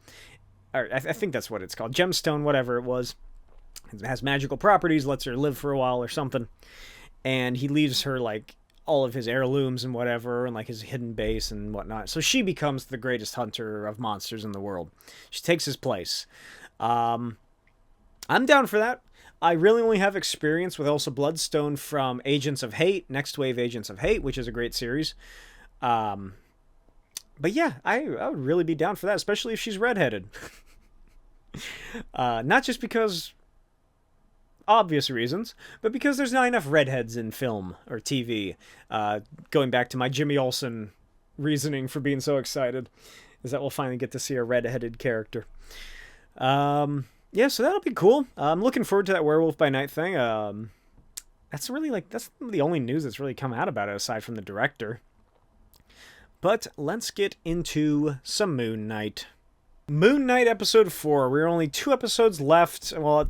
Or I think that's what it's called, gemstone, whatever it was. It has magical properties, lets her live for a while or something. And he leaves her like all of his heirlooms and whatever, and like his hidden base and whatnot. So she becomes the greatest hunter of monsters in the world. She takes his place. I'm down for that. I really only have experience with Elsa Bloodstone from Agents of Hate, Next Wave Agents of Hate, which is a great series. But yeah, I would really be down for that, especially if she's redheaded. Not just because obvious reasons, but because there's not enough redheads in film or TV. Going back to my Jimmy Olsen reasoning for being so excited, is that we'll finally get to see a redheaded character. Yeah, so that'll be cool. I'm looking forward to that Werewolf-By-Night thing. That's the only news that's really come out about it, aside from the director. But let's get into some Moon Knight. Moon Knight episode 4. We're only 2 episodes left. Well,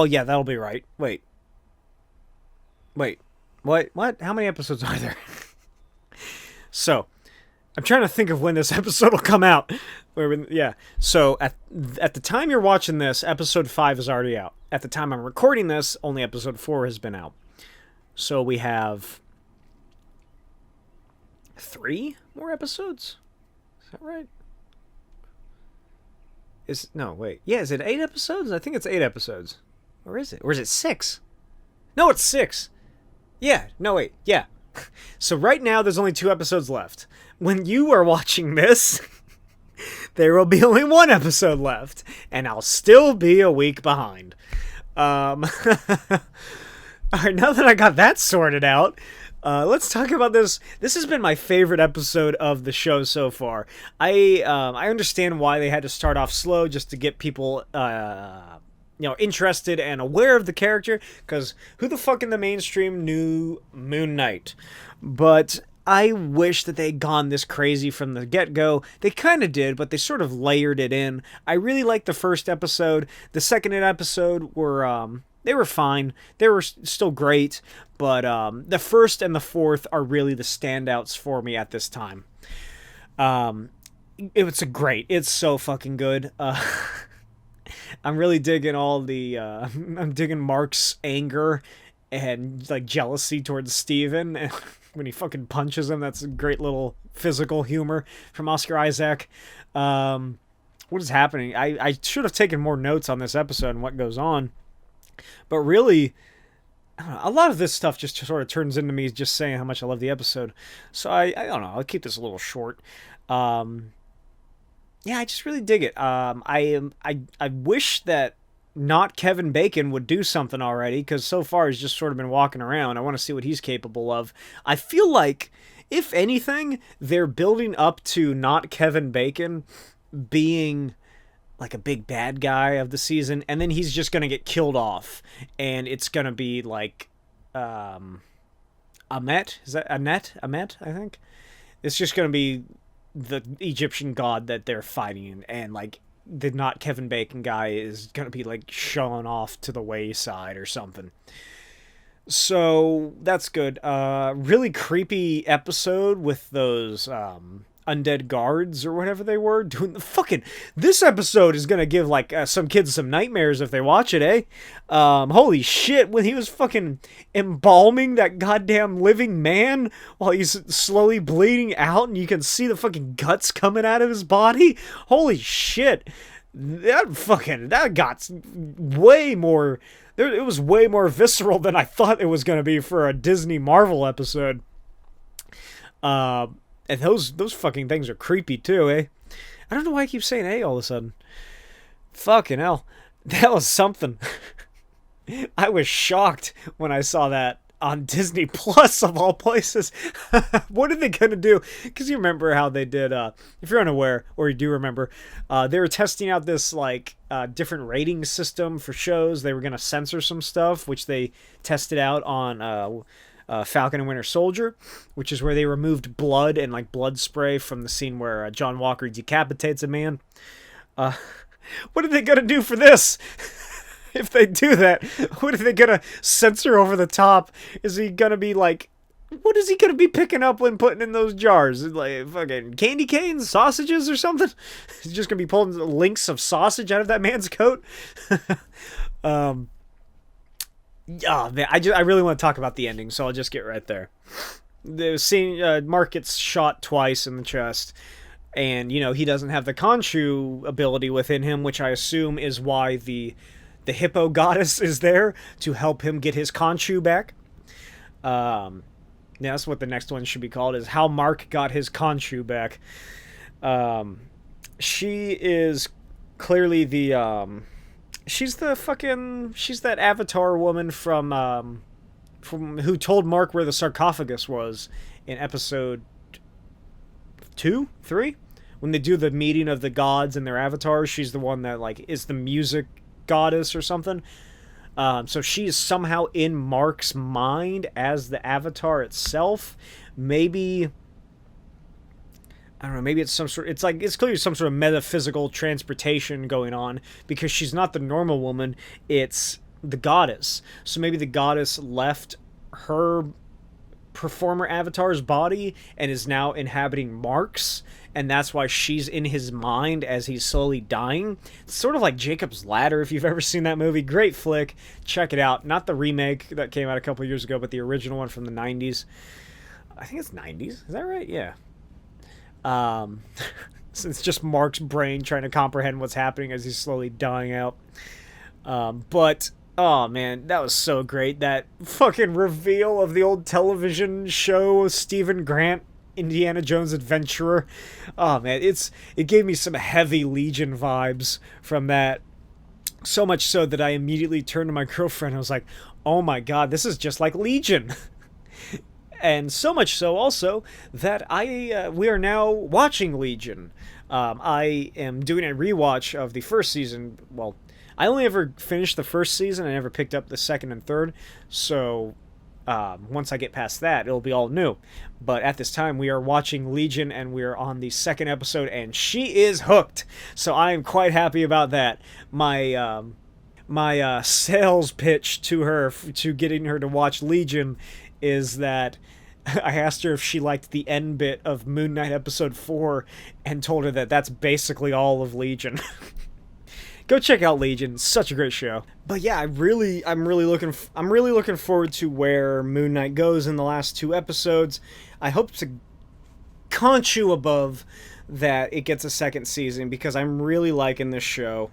yeah, that'll be right. Wait. What? How many episodes are there? So, I'm trying to think of when this episode will come out. Yeah. So, at the time you're watching this, episode 5 is already out. At the time I'm recording this, only episode 4 has been out. So, we have 3 more episodes? Is that right? Yeah, is it 8 episodes? I think it's 8 episodes. Or is it? Or is it 6? No, it's 6. Yeah. No, wait. Yeah. So right now, there's only 2 episodes left. When you are watching this, there will be only 1 episode left. And I'll still be a week behind. Alright, now that I got that sorted out, let's talk about this. This has been my favorite episode of the show so far. I understand why they had to start off slow, just to get people interested and aware of the character, because who the fuck in the mainstream knew Moon Knight? But I wish that they'd gone this crazy from the get-go. They kind of did, but they sort of layered it in. I really liked the first episode. The second episode they were fine. They were still great, but the first and the fourth are really the standouts for me at this time. It's so fucking good. I'm really digging I'm digging Mark's anger and like jealousy towards Steven when he fucking punches him. That's a great little physical humor from Oscar Isaac. What is happening? I should have taken more notes on this episode and what goes on. But really, I don't know, a lot of this stuff just sort of turns into me just saying how much I love the episode. So I don't know, I'll keep this a little short. Yeah, I just really dig it. I wish that not Kevin Bacon would do something already, because so far he's just sort of been walking around. I want to see what he's capable of. I feel like, if anything, they're building up to not Kevin Bacon being like a big bad guy of the season, and then he's just going to get killed off, and it's going to be like Amet? Is that Amet, I think? It's just going to be the Egyptian god that they're fighting, and like the not Kevin Bacon guy is gonna be like shown off to the wayside or something. So that's good. Really creepy episode with those undead guards or whatever they were doing the fucking. This episode is gonna give like some kids some nightmares if they watch it, eh? Holy shit! When he was fucking embalming that goddamn living man while he's slowly bleeding out, and you can see the fucking guts coming out of his body. Holy shit! That got way more. It was way more visceral than I thought it was gonna be for a Disney Marvel episode. And those fucking things are creepy too, eh? I don't know why I keep saying eh all of a sudden. Fucking hell. That was something. I was shocked when I saw that. on Disney Plus of all places. What are they gonna do? Because you remember how they did, if you're unaware, or you do remember, they were testing out this like different rating system for shows. They were gonna censor some stuff, which they tested out on Falcon and Winter Soldier, which is where they removed blood and like blood spray from the scene where John Walker decapitates a man. What are they gonna do for this? If they do that, what are they gonna censor over the top? Is he gonna be like, what is he gonna be picking up when putting in those jars? Like fucking candy canes, sausages, or something? He's just gonna be pulling links of sausage out of that man's coat. Oh man, I really want to talk about the ending, so I'll just get right there. The scene, Mark gets shot twice in the chest, and he doesn't have the Khonshu ability within him, which I assume is why the hippo goddess is there to help him get his Khonshu back. Yeah, that's what the next one should be called, is how Mark got his Khonshu back. She is clearly the she's that Avatar woman from who told Mark where the sarcophagus was in episode 2, 3, when they do the meeting of the gods and their avatars. She's the one that like is the music goddess or something. So she is somehow in Mark's mind as the avatar itself. Maybe, I don't know, maybe it's some sort, it's clearly some sort of metaphysical transportation going on, because she's not the normal woman, it's the goddess. So maybe the goddess left her performer avatar's body and is now inhabiting Mark's, and that's why she's in his mind as he's slowly dying. It's sort of like Jacob's Ladder, if you've ever seen that movie. Great flick. Check it out. Not the remake that came out a couple years ago, but the original one from the 90s. I think it's 90s. Is that right? Yeah. So it's just Mark's brain trying to comprehend what's happening as he's slowly dying out. But oh man, that was so great. That fucking reveal of the old television show Stephen Grant, Indiana Jones Adventurer. Oh man, it gave me some heavy Legion vibes from that. So much so that I immediately turned to my girlfriend and was like, oh my god, this is just like Legion. And so much so also that we are now watching Legion. I am doing a rewatch of the first season. Well, I only ever finished the first season. I never picked up the second and third. So once I get past that, it'll be all new. But at this time, we are watching Legion, and we are on the second episode, and she is hooked. So I am quite happy about that. My sales pitch to her, to getting her to watch Legion, is that I asked her if she liked the end bit of Moon Knight episode 4, and told her that that's basically all of Legion. Go check out Legion. It's such a great show. But yeah, I'm really looking forward to where Moon Knight goes in the last 2 episodes. I hope to Khonshu above that it gets a second season, because I'm really liking this show.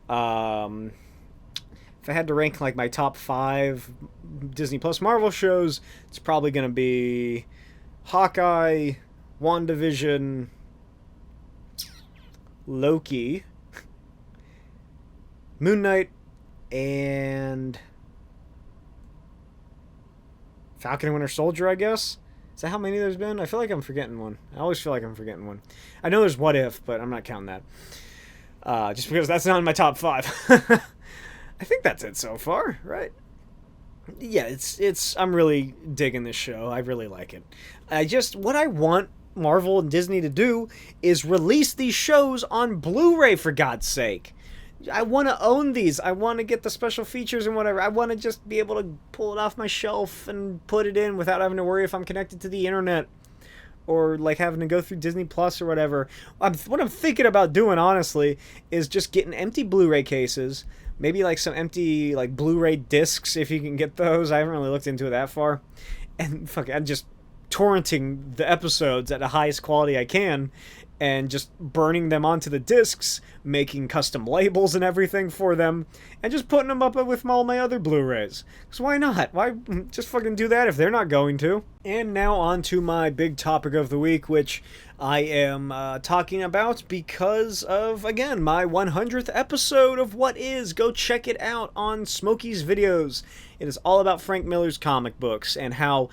If I had to rank like my top 5 Disney Plus Marvel shows, it's probably going to be Hawkeye, WandaVision, Loki, Moon Knight, and Falcon and Winter Soldier, I guess. Is that how many there's been? I feel like I'm forgetting one. I always feel like I'm forgetting one. I know there's What If, but I'm not counting that. Just because that's not in my top 5. I think that's it so far, right? Yeah, I'm really digging this show. I really like it. What I want Marvel and Disney to do is release these shows on Blu-ray, for God's sake. I want to own these. I want to get the special features and whatever. I want to just be able to pull it off my shelf and put it in without having to worry if I'm connected to the internet, or like having to go through Disney Plus or whatever. What I'm thinking about doing, honestly, is just getting empty Blu-ray cases, maybe like some empty like Blu-ray discs if you can get those. I haven't really looked into it that far. And I'm just torrenting the episodes at the highest quality I can, and just burning them onto the discs, making custom labels and everything for them, and just putting them up with all my other Blu-rays. Because why not? Why just fucking do that if they're not going to? And now on to my big topic of the week, which I am talking about because of, again, my 100th episode of What Is. Go check it out on Smokey's Videos. It is all about Frank Miller's comic books and how,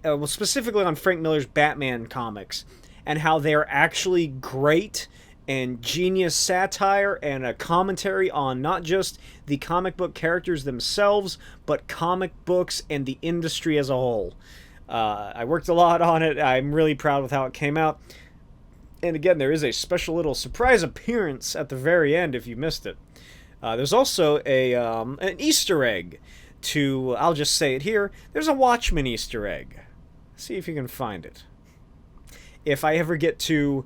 well, specifically on Frank Miller's Batman comics, and how they are actually great and genius satire and a commentary on not just the comic book characters themselves, but comic books and the industry as a whole. I worked a lot on it. I'm really proud with how it came out. And again, there is a special little surprise appearance at the very end if you missed it. There's also an Easter egg to, I'll just say it here, there's a Watchmen Easter egg. See if you can find it. If I get to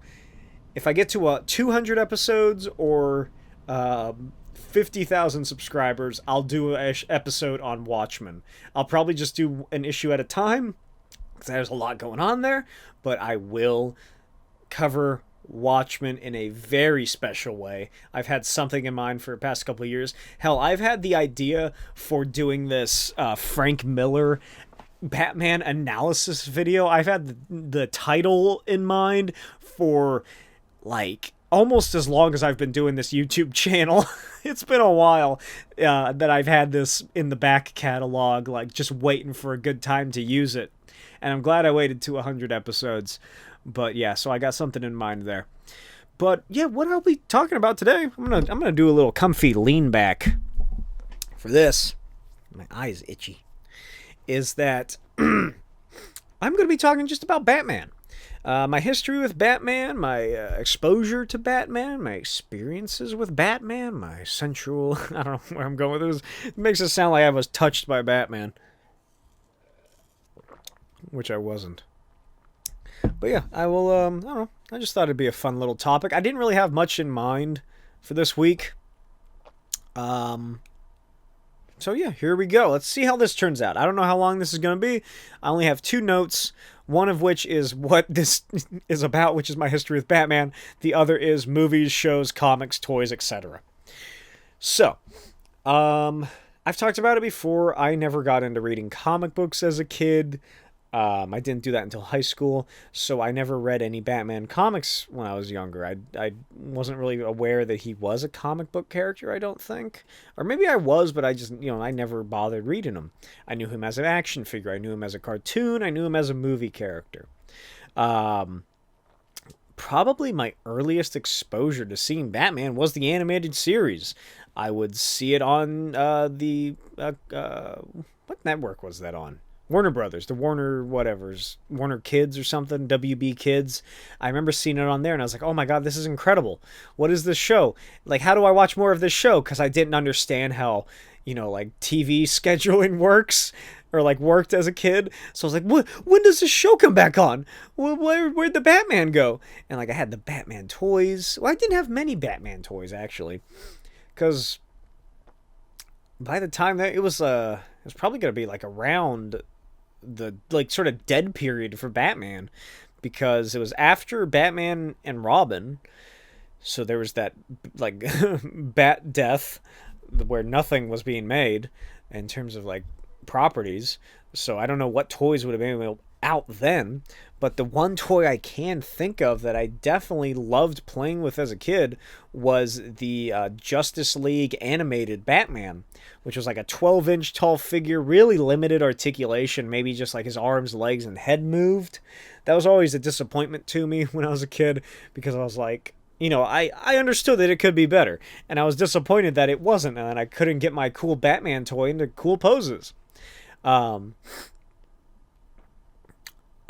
200 episodes or 50,000 subscribers, I'll do an episode on Watchmen. I'll probably just do an issue at a time, because there's a lot going on there, but I will cover Watchmen in a very special way. I've had something in mind for the past couple of years. Hell, I've had the idea for doing this Frank Miller Batman analysis video. I've had the title in mind for like almost as long as I've been doing this YouTube channel. It's been a while that I've had this in the back catalog, like just waiting for a good time to use it. And I'm glad I waited to 100 episodes. But yeah, so I got something in mind there. But yeah, what I'll be talking about today, I'm gonna do a little comfy lean back for this. My eye's itchy. Is that I'm going to be talking just about Batman. My history with Batman, my exposure to Batman, my experiences with Batman, my sensual... I don't know where I'm going with this. It makes it sound like I was touched by Batman. Which I wasn't. But yeah, I will, I don't know. I just thought it'd be a fun little topic. I didn't really have much in mind for this week. So yeah, here we go. Let's see how this turns out. I don't know how long this is going to be. I only have 2 notes, one of which is what this is about, which is my history with Batman. The other is movies, shows, comics, toys, etc. So, I've talked about it before. I never got into reading comic books as a kid. I didn't do that until high school, so I never read any Batman comics when I was younger. I wasn't really aware that he was a comic book character, I don't think. Or maybe I was, but I just, I never bothered reading him. I knew him as an action figure. I knew him as a cartoon. I knew him as a movie character. Probably my earliest exposure to seeing Batman was the animated series. I would see it on what network was that on? Warner Brothers, the Warner Warner Kids or something, WB Kids. I remember seeing it on there, and I was like, oh my god, this is incredible. What is this show? Like, how do I watch more of this show? Because I didn't understand how, like, TV scheduling works, or, like, worked as a kid. So I was like, when does this show come back on? Where'd the Batman go? And, like, I had the Batman toys. Well, I didn't have many Batman toys, actually. Because by the time that it was probably going to be, like, around the like sort of dead period for Batman, because it was after Batman and Robin, so there was that like bat death where nothing was being made in terms of like properties. So I don't know what toys would have been out then, but the one toy I can think of that I definitely loved playing with as a kid was the Justice League animated Batman, which was like a 12-inch tall figure, really limited articulation, maybe just like his arms, legs, and head moved. That was always a disappointment to me when I was a kid, because I was like, I understood that it could be better, and I was disappointed that it wasn't, and I couldn't get my cool Batman toy into cool poses.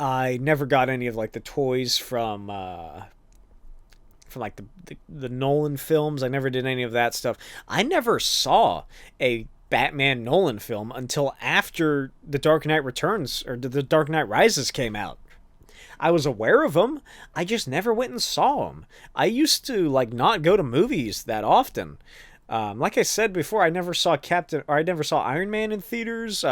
I never got any of like the toys from like the Nolan films. I never did any of that stuff. I never saw a Batman Nolan film until after The Dark Knight Returns or The Dark Knight Rises came out. I was aware of them. I just never went and saw them. I used to like not go to movies that often. Like I said before, I never saw Iron Man in theaters.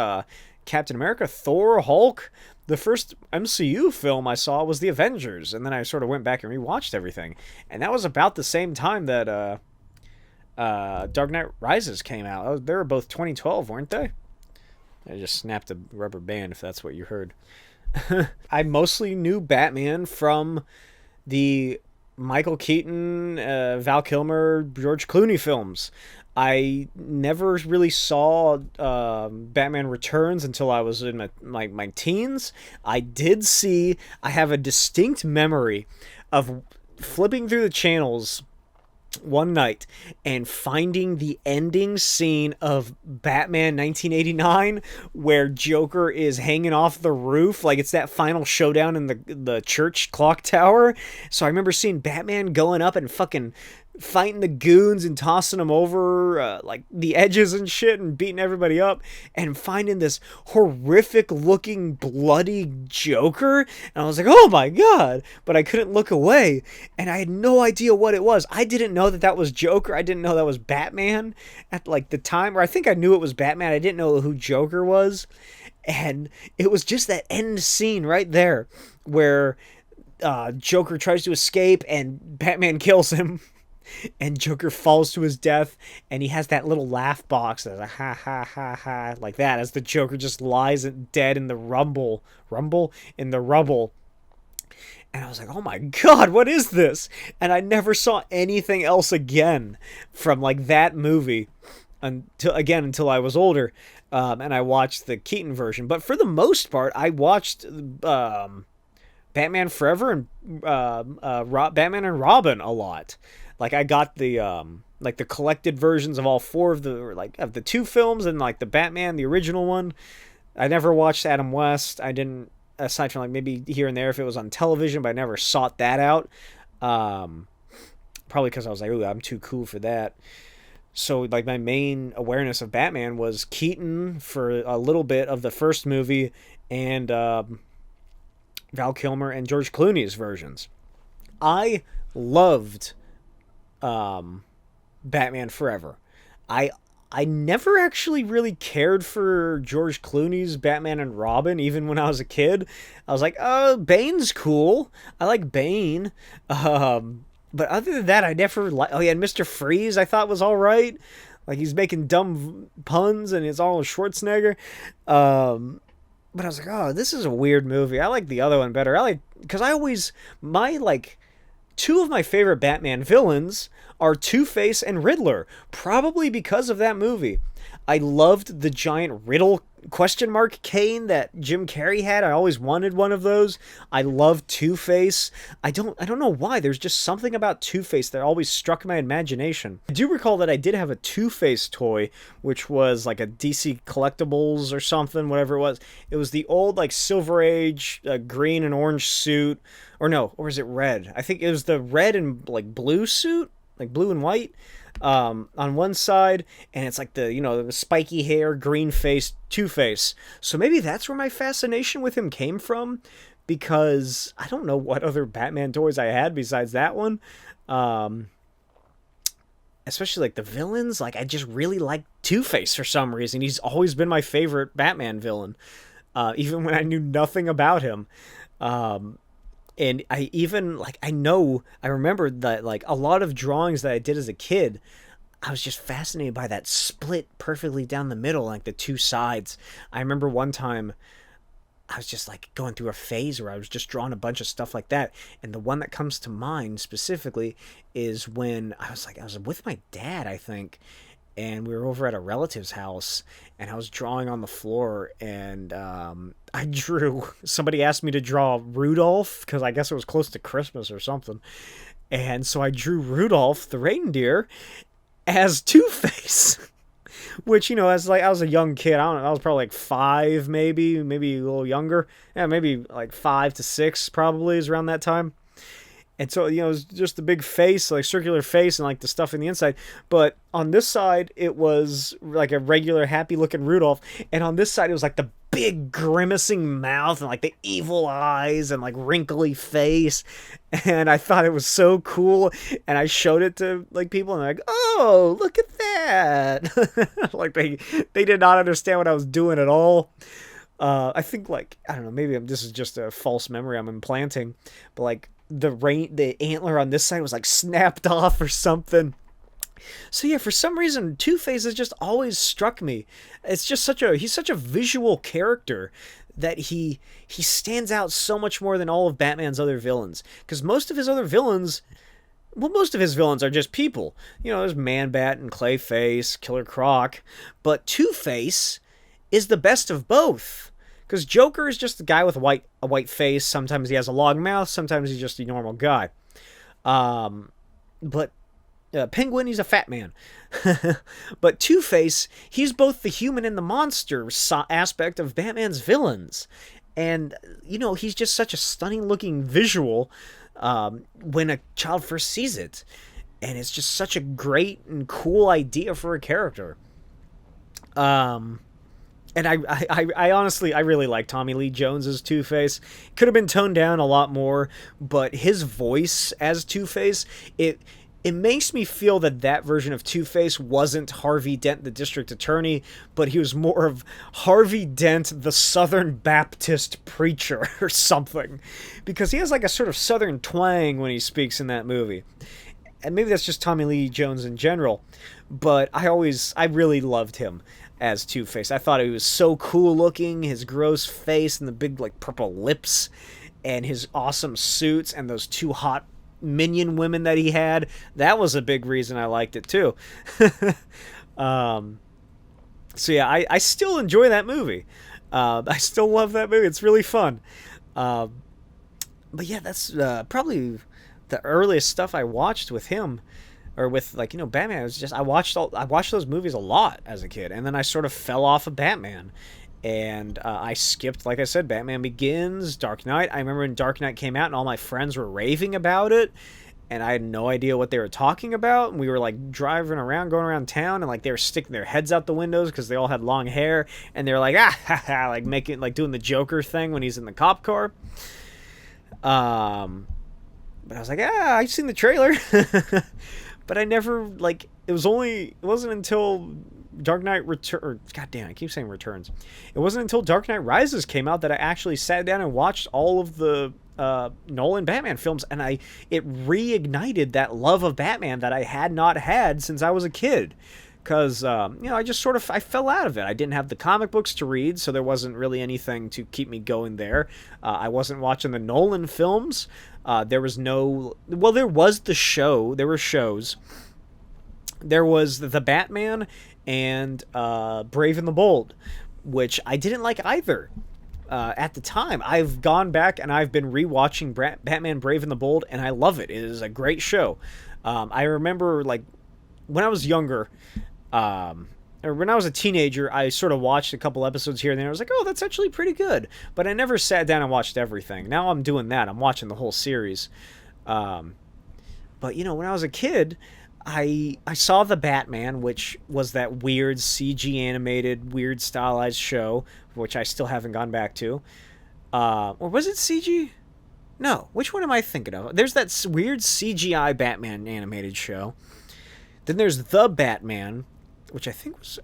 Captain America, Thor, Hulk. the first MCU film I saw was The Avengers, and then I sort of went back and rewatched everything. And that was about the same time that Dark Knight Rises came out. They were both 2012, weren't they? I just snapped a rubber band, if that's what you heard. I mostly knew Batman from the Michael Keaton, Val Kilmer, George Clooney films. I never really saw Batman Returns until I was in my teens. I have a distinct memory of flipping through the channels one night and finding the ending scene of Batman 1989 where Joker is hanging off the roof, like it's that final showdown in the church clock tower. So I remember seeing Batman going up and fucking fighting the goons and tossing them over like the edges and shit and beating everybody up, and finding this horrific looking bloody Joker, and I was like, oh my god, but I couldn't look away, and I had no idea what it was. I didn't know that was Joker. I didn't know that was Batman at like the time, or I think I knew it was Batman. I didn't know who Joker was, and it was just that end scene right there where Joker tries to escape and Batman kills him. And Joker falls to his death, and he has that little laugh box that's like, ha ha ha ha, like that, as the Joker just lies dead in the rubble. And I was like, oh my god, what is this? And I never saw anything else again from like that movie until I was older, and I watched the Keaton version. But for the most part, I watched Batman Forever and Batman and Robin a lot. Like I got the like the collected versions of all four of the two films, and like the Batman, the original one. I never watched Adam West. I didn't, aside from like maybe here and there if it was on television, but I never sought that out. Probably because I was like, ooh, I'm too cool for that. So like my main awareness of Batman was Keaton for a little bit of the first movie, and Val Kilmer and George Clooney's versions. I loved Batman Forever. I never actually really cared for George Clooney's Batman and Robin, even when I was a kid. I was like, oh, Bane's cool. I like Bane. But other than that, I never liked... Oh, yeah, and Mr. Freeze I thought was alright. Like, he's making dumb puns, and it's all Schwarzenegger. But I was like, oh, this is a weird movie. I like the other one better. Because two of my favorite Batman villains are Two-Face and Riddler, probably because of that movie. I loved the giant riddle question mark cane that Jim Carrey had. I always wanted one of those. I love Two-Face. I don't know why. There's just something about Two-Face that always struck my imagination. I do recall that I did have a Two-Face toy, which was like a DC Collectibles or something, whatever it was. It was the old like Silver Age green and orange suit. Or is it red? I think it was the red and like blue suit, like blue and white, on one side, and it's like the spiky hair, green face, Two-Face. So maybe that's where my fascination with him came from, because I don't know what other Batman toys I had besides that one. Especially like the villains, like I just really like Two-Face for some reason. He's always been my favorite Batman villain, even when I knew nothing about him. And I remember that like a lot of drawings that I did as a kid, I was just fascinated by that split perfectly down the middle, like the two sides. I remember one time I was just like going through a phase where I was just drawing a bunch of stuff like that. And the one that comes to mind specifically is when I was with my dad, I think, and we were over at a relative's house, and I was drawing on the floor, and somebody asked me to draw Rudolph, because I guess it was close to Christmas or something, and so I drew Rudolph the reindeer as Two-Face, which, as like I was a young kid, I don't know, I was probably like 5, maybe a little younger, yeah, maybe like 5 to 6 probably is around that time. And so, it was just the big face, like circular face, and like the stuff in the inside. But on this side, it was like a regular happy-looking Rudolph. And on this side, it was like the big grimacing mouth and like the evil eyes and like wrinkly face. And I thought it was so cool. And I showed it to like people, and they're like, oh, look at that. Like they did not understand what I was doing at all. I think, like, I don't know, maybe this is just a false memory I'm implanting, but like the antler on this side was like snapped off or something. So yeah, for some reason, Two-Face has just always struck me. It's just he's such a visual character that he stands out so much more than all of Batman's other villains. Because most of his other villains, well, most of his villains are just people. You know, there's Man-Bat and Clayface, Killer Croc, but Two-Face is the best of both. Because Joker is just a guy with a white face. Sometimes he has a long mouth. Sometimes he's just a normal guy. But Penguin, he's a fat man. But Two-Face, he's both the human and the monster aspect of Batman's villains. And, you know, he's just such a stunning-looking visual when a child first sees it. And it's just such a great and cool idea for a character. And I honestly, I really like Tommy Lee Jones as Two-Face. Could have been toned down a lot more, but his voice as Two-Face, it makes me feel that version of Two-Face wasn't Harvey Dent, the district attorney, but he was more of Harvey Dent, the Southern Baptist preacher or something. Because he has like a sort of Southern twang when he speaks in that movie. And maybe that's just Tommy Lee Jones in general, but I really loved him as Two-Face. I thought he was so cool looking, his gross face and the big like purple lips and his awesome suits and those two hot minion women that he had. That was a big reason I liked it too. So yeah, I still enjoy that movie. I still love that movie. It's really fun. But yeah, that's probably the earliest stuff I watched with him. Or with, like, you know, Batman. It was just I watched those movies a lot as a kid, and then I sort of fell off of Batman, and I skipped, like I said, Batman Begins, Dark Knight. I remember when Dark Knight came out, and all my friends were raving about it, and I had no idea what they were talking about. And we were like driving around, going around town, and like they were sticking their heads out the windows because they all had long hair, and they were like like making, like doing the Joker thing when he's in the cop car. But I was like, I've seen the trailer. But I never, like, it wasn't until Dark Knight I keep saying Returns. It wasn't until Dark Knight Rises came out that I actually sat down and watched all of the Nolan Batman films, and it reignited that love of Batman that I had not had since I was a kid. Because, you know, I fell out of it. I didn't have the comic books to read, so there wasn't really anything to keep me going there. I wasn't watching the Nolan films. There was the show. There were shows. There was the Batman and Brave and the Bold, which I didn't like either at the time. I've gone back and I've been rewatching Batman Brave and the Bold, and I love it. It is a great show. I remember, like, when I was younger, or when I was a teenager, I sort of watched a couple episodes here and there. I was like, oh, that's actually pretty good. But I never sat down and watched everything. Now I'm doing that. I'm watching the whole series. But, you know, when I was a kid, I saw The Batman, which was that weird CG animated, weird stylized show, which I still haven't gone back to. Or was it CG? No. Which one am I thinking of? There's that weird CGI Batman animated show. Then there's The Batman, which I think was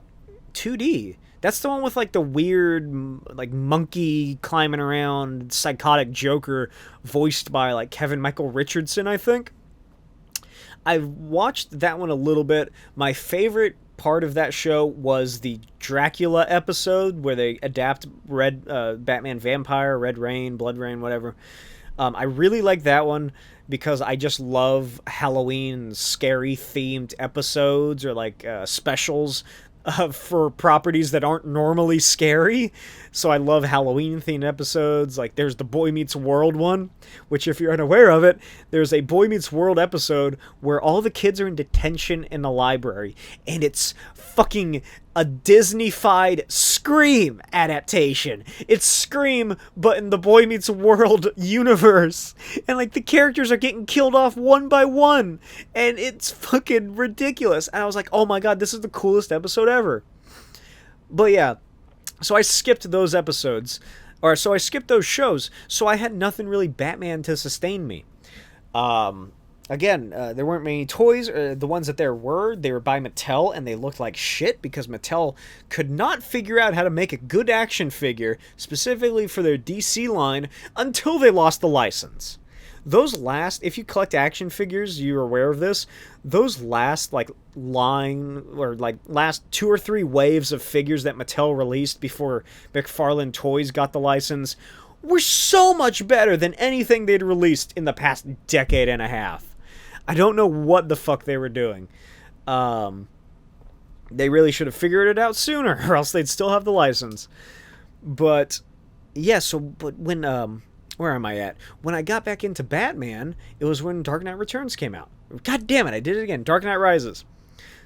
2D. That's the one with, like, the weird, like, monkey climbing around psychotic Joker voiced by, like, Kevin Michael Richardson, I think. I've watched that one a little bit. My favorite part of that show was the Dracula episode where they adapt Batman Vampire, Red Rain, Blood Rain, whatever. I really like that one because I just love Halloween scary themed episodes or like specials for properties that aren't normally scary. So I love Halloween themed episodes. Like there's the Boy Meets World one, which if you're unaware of it, there's a Boy Meets World episode where all the kids are in detention in the library, and it's fucking a Disney-fied Scream adaptation. It's Scream, but in the Boy Meets World universe. And, like, the characters are getting killed off one by one. And it's fucking ridiculous. And I was like, oh my god, this is the coolest episode ever. But yeah, so I skipped those episodes. So I skipped those shows. So I had nothing really Batman to sustain me. again, there weren't many toys. The ones that there were, they were by Mattel, and they looked like shit because Mattel could not figure out how to make a good action figure, specifically for their DC line, until they lost the license. Those last, if you collect action figures, you're aware of this, those last, like, last 2 or 3 waves of figures that Mattel released before McFarlane Toys got the license were so much better than anything they'd released in the past decade and a half. I don't know what the fuck they were doing. They really should have figured it out sooner, or else they'd still have the license. But, yeah, but when, where am I at? When I got back into Batman, it was when Dark Knight Returns came out. God damn it, I did it again. Dark Knight Rises.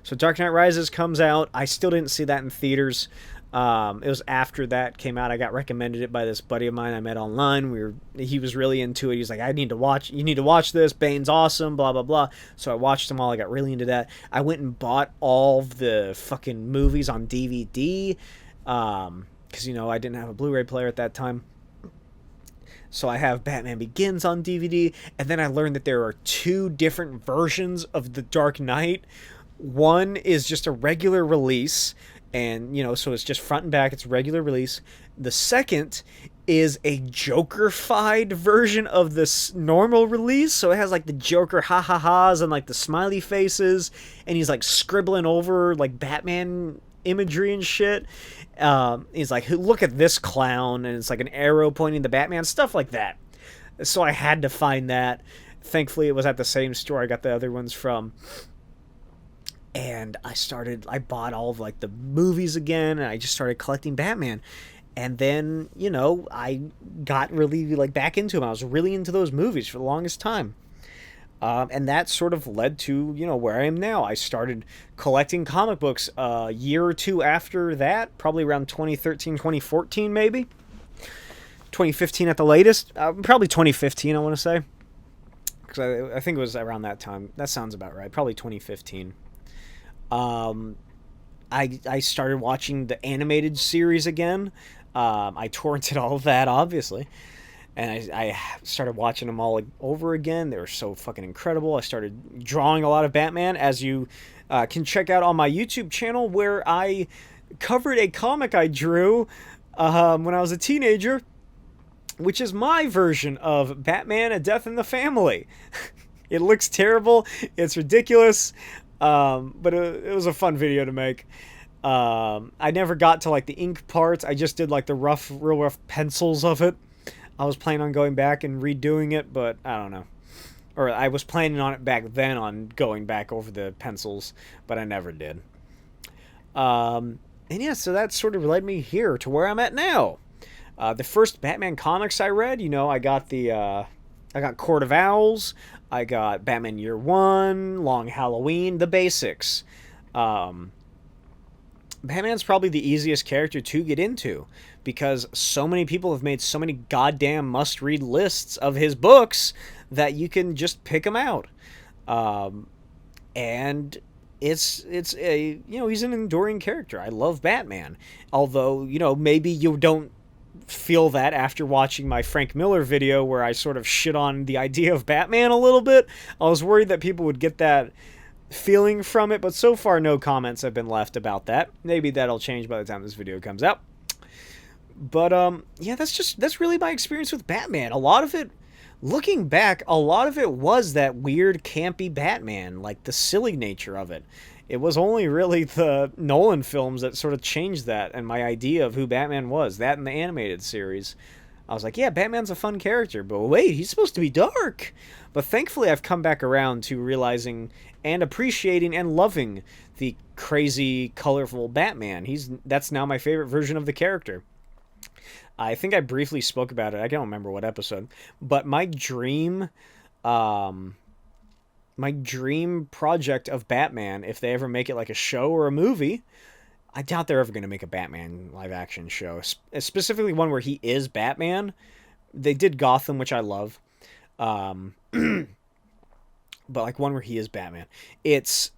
So Dark Knight Rises comes out. I still didn't see that in theaters. It was after that came out. I got recommended it by this buddy of mine I met online. He was really into it. He was like, you need to watch this. Bane's awesome, blah, blah, blah. So I watched them all. I got really into that. I went and bought all of the fucking movies on DVD. Because, I didn't have a Blu-ray player at that time. So I have Batman Begins on DVD, and then I learned that there are 2 different versions of The Dark Knight. One is just a regular release, and, so it's just front and back, it's a regular release. The second is a Joker-fied version of this normal release, so it has, like, the Joker ha-ha-has and, like, the smiley faces, and he's, like, scribbling over, like, Batman imagery and shit. He's like, look at this clown, and it's like an arrow pointing to Batman, stuff like that. So I had to find that. Thankfully, it was at the same store I got the other ones from. And I bought all of, like, the movies again, and I just started collecting Batman. And then, I got really, like, back into them. I was really into those movies for the longest time. And that sort of led to, where I am now. I started collecting comic books a year or 2 after that, probably around 2013, 2014 maybe. 2015 at the latest. Probably 2015, I want to say. Because I think it was around that time. That sounds about right. Probably 2015. I started watching the animated series again. I torrented all of that, obviously. And I started watching them all over again. They were so fucking incredible. I started drawing a lot of Batman, as you can check out on my YouTube channel, where I covered a comic I drew when I was a teenager, which is my version of Batman: A Death in the Family. It looks terrible. It's ridiculous. But it was a fun video to make. I never got to, like, the ink parts. I just did, like, the real rough pencils of it. I was planning on going back and redoing it, but I don't know. Or I was planning on it back then, on going back over the pencils, but I never did. And yeah, so that sort of led me here to where I'm at now. The first Batman comics I read, I got I got Court of Owls, I got Batman Year One, Long Halloween, the basics. Batman's probably the easiest character to get into, because so many people have made so many goddamn must-read lists of his books that you can just pick them out. And it's a, he's an enduring character. I love Batman. Although, maybe you don't feel that after watching my Frank Miller video where I sort of shit on the idea of Batman a little bit. I was worried that people would get that feeling from it, but so far no comments have been left about that. Maybe that'll change by the time this video comes out. But yeah, that's really my experience with Batman. A lot of it, looking back, a lot of it was that weird campy Batman, like the silly nature of it. It was only really the Nolan films that sort of changed that and my idea of who Batman was. That and the animated series. I was like, yeah, Batman's a fun character, but wait, he's supposed to be dark. But thankfully I've come back around to realizing and appreciating and loving the crazy, colorful Batman. That's now my favorite version of the character. I think I briefly spoke about it. I don't remember what episode. But my dream project of Batman, if they ever make it like a show or a movie, I doubt they're ever going to make a Batman live-action show. Specifically one where he is Batman. They did Gotham, which I love. But like one where he is Batman. If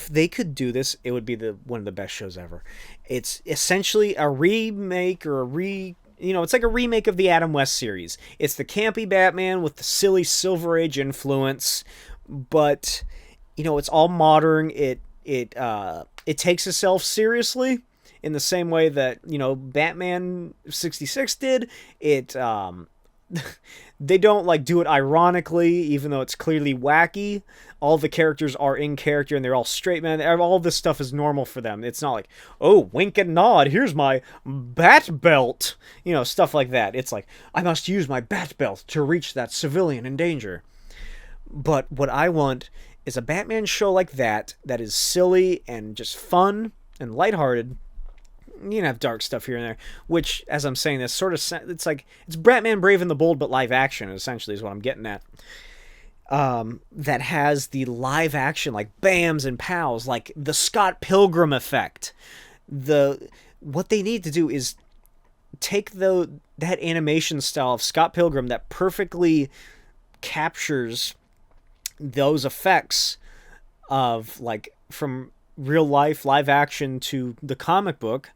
they could do this, it would be one of the best shows ever. It's essentially a remake or it's like a remake of the Adam West series. It's the campy Batman with the silly Silver Age influence, but it's all modern. It takes itself seriously in the same way that Batman 66 did. They don't like do it ironically, even though it's clearly wacky. All the characters are in character and they're all straight men. All this stuff is normal for them. It's not like, oh, wink and nod, here's my bat belt. Stuff like that. It's like, I must use my bat belt to reach that civilian in danger. But what I want is a Batman show like that is silly and just fun and lighthearted. You can have dark stuff here and there, which, as I'm saying this, sort of, it's like, it's Batman Brave and the Bold, but live action, essentially, is what I'm getting at. That has the live action, like, bams and pows, like the Scott Pilgrim effect. What they need to do is take that animation style of Scott Pilgrim that perfectly captures those effects of, like, from real life live action to the comic book,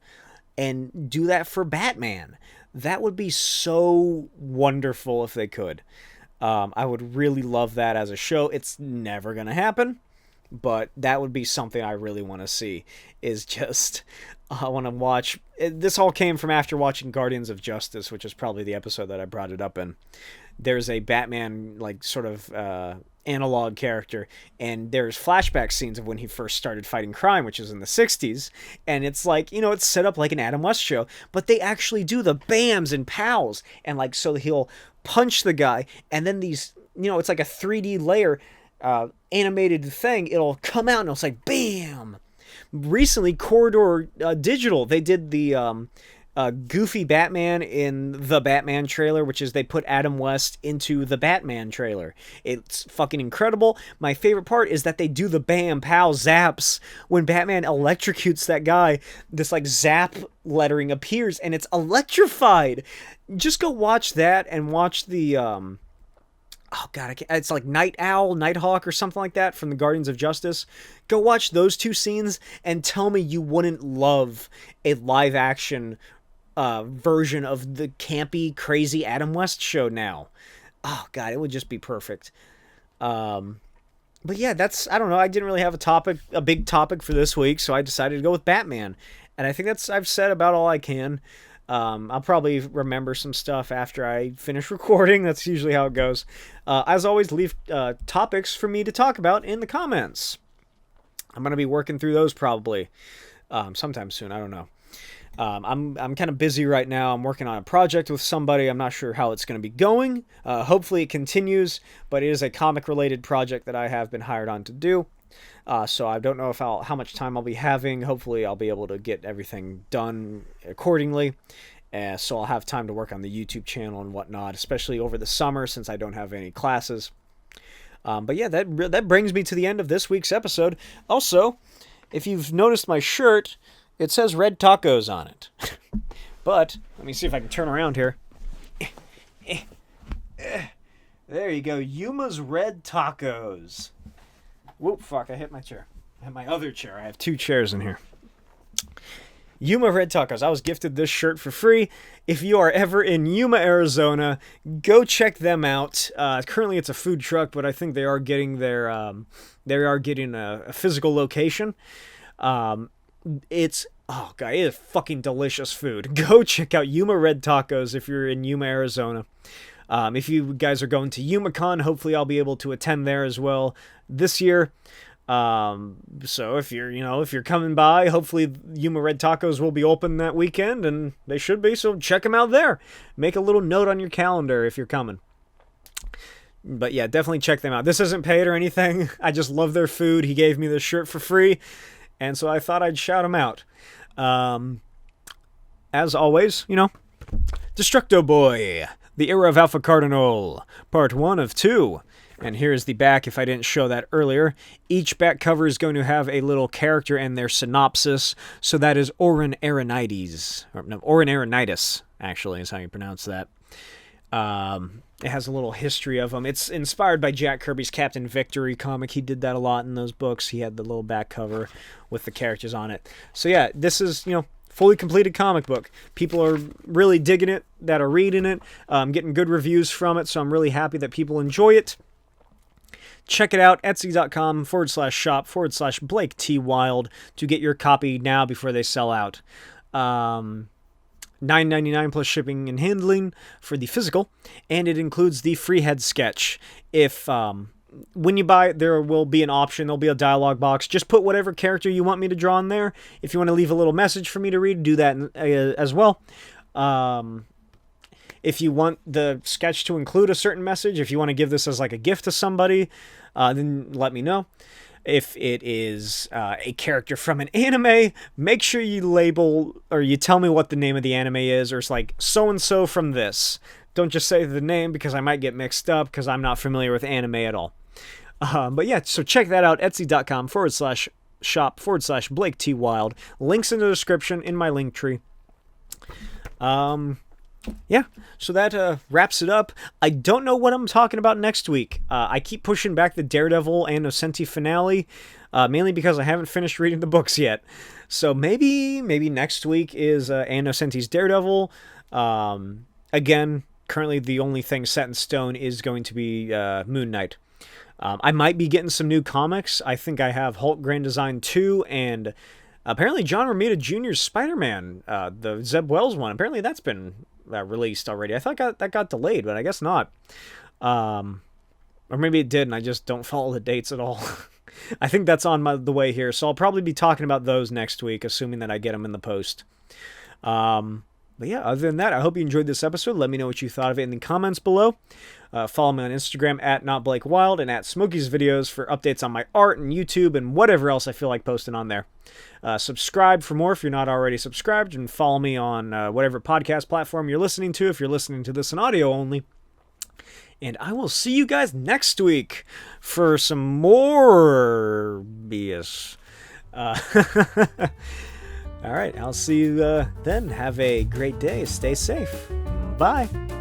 and do that for Batman. That would be so wonderful if they could. I would really love that as a show. It's never gonna happen, but that would be something I really want to see. Is just I want to watch. This all came from after watching Guardians of Justice, which is probably the episode that I brought it up in. There's a Batman, like, sort of analog character, and there's flashback scenes of when he first started fighting crime, which is in the 60s, and it's like, it's set up like an Adam West show, but they actually do the bams and pows, and, like, so he'll punch the guy, and then these, it's like a 3D layer animated thing, it'll come out and it's like bam. Recently, Corridor Digital, they did the goofy Batman in the Batman trailer, which is they put Adam West into the Batman trailer. It's fucking incredible. My favorite part is that they do the bam, pow, zaps. When Batman electrocutes that guy, this, like, zap lettering appears, and it's electrified. Just go watch that and watch the, oh god, it's like Nighthawk or something like that from the Guardians of Justice. Go watch those two scenes and tell me you wouldn't love a live action version of the campy, crazy Adam West show now. Oh god, it would just be perfect. But yeah, I don't know, I didn't really have a big topic for this week, so I decided to go with Batman. And I think I've said about all I can. I'll probably remember some stuff after I finish recording. That's usually how it goes. As always, leave topics for me to talk about in the comments. I'm going to be working through those probably sometime soon. I don't know. I'm kind of busy right now. I'm working on a project with somebody. I'm not sure how it's going to be going. Hopefully it continues, but it is a comic-related project that I have been hired on to do. So I don't know how much time I'll be having. Hopefully I'll be able to get everything done accordingly. So I'll have time to work on the YouTube channel and whatnot, especially over the summer since I don't have any classes. But yeah, that brings me to the end of this week's episode. Also, if you've noticed my shirt, it says Red Tacos on it. But, let me see if I can turn around here. There you go, Yuma's Red Tacos. Whoop, fuck, I hit my chair. I have my other chair. I have two chairs in here. Yuma Red Tacos. I was gifted this shirt for free. If you are ever in Yuma, Arizona, go check them out. Currently it's a food truck, but I think they are getting a physical location. It's, oh god, it is fucking delicious food. Go check out Yuma Red Tacos if you're in Yuma, Arizona. If you guys are going to YumaCon, hopefully I'll be able to attend there as well this year. So if you're coming by, hopefully Yuma Red Tacos will be open that weekend, and they should be, so check them out there. Make a little note on your calendar if you're coming. But yeah, definitely check them out. This isn't paid or anything. I just love their food. He gave me this shirt for free, and so I thought I'd shout him out. As always, Destructo Boy, the Era of Alpha Cardinal, Part 1 of 2. And here's the back, if I didn't show that earlier. Each back cover is going to have a little character and their synopsis. So that is Orin Aronides. Orin Aronitis, actually, is how you pronounce that. It has a little history of him. It's inspired by Jack Kirby's Captain Victory comic. He did that a lot in those books. He had the little back cover with the characters on it. So yeah, this is, fully completed comic book. People are really digging it, that are reading it. Getting good reviews from it, so I'm really happy that people enjoy it. check it out, etsy.com/shop/Blake T. Wild to get your copy now before they sell out. $9.99 plus shipping and handling for the physical, and it includes the freehead sketch. If when you buy it, there will be an option, there'll be a dialogue box. Just put whatever character you want me to draw in there. If you want to leave a little message for me to read, do that as well. If you want the sketch to include a certain message, if you want to give this as like a gift to somebody, then let me know. If it is a character from an anime, make sure you label or you tell me what the name of the anime is, or it's like so-and-so from this. Don't just say the name because I might get mixed up because I'm not familiar with anime at all. But yeah, so check that out, etsy.com/shop/Blake T. Wild. Links in the description in my link tree. Yeah, so that wraps it up. I don't know what I'm talking about next week. I keep pushing back the Daredevil and Nocenti finale, mainly because I haven't finished reading the books yet. So maybe next week is Ann Nocenti's Daredevil. Again, currently the only thing set in stone is going to be Moon Knight. I might be getting some new comics. I think I have Hulk Grand Design 2 and apparently John Romita Jr.'s Spider-Man, the Zeb Wells one. Apparently that's been released already. I thought that got delayed, but I guess not. Or maybe it did, and I just don't follow the dates at all. I think that's on the way here, so I'll probably be talking about those next week, assuming that I get them in the post. But yeah, other than that, I hope you enjoyed this episode. Let me know what you thought of it in the comments below. Follow me on Instagram at NotBlakeWild and at Smokey'sVideos for updates on my art and YouTube and whatever else I feel like posting on there. Subscribe for more if you're not already subscribed, and follow me on whatever podcast platform you're listening to if you're listening to this in audio only. And I will see you guys next week for some more BS. All right, I'll see you then. Have a great day. Stay safe. Bye.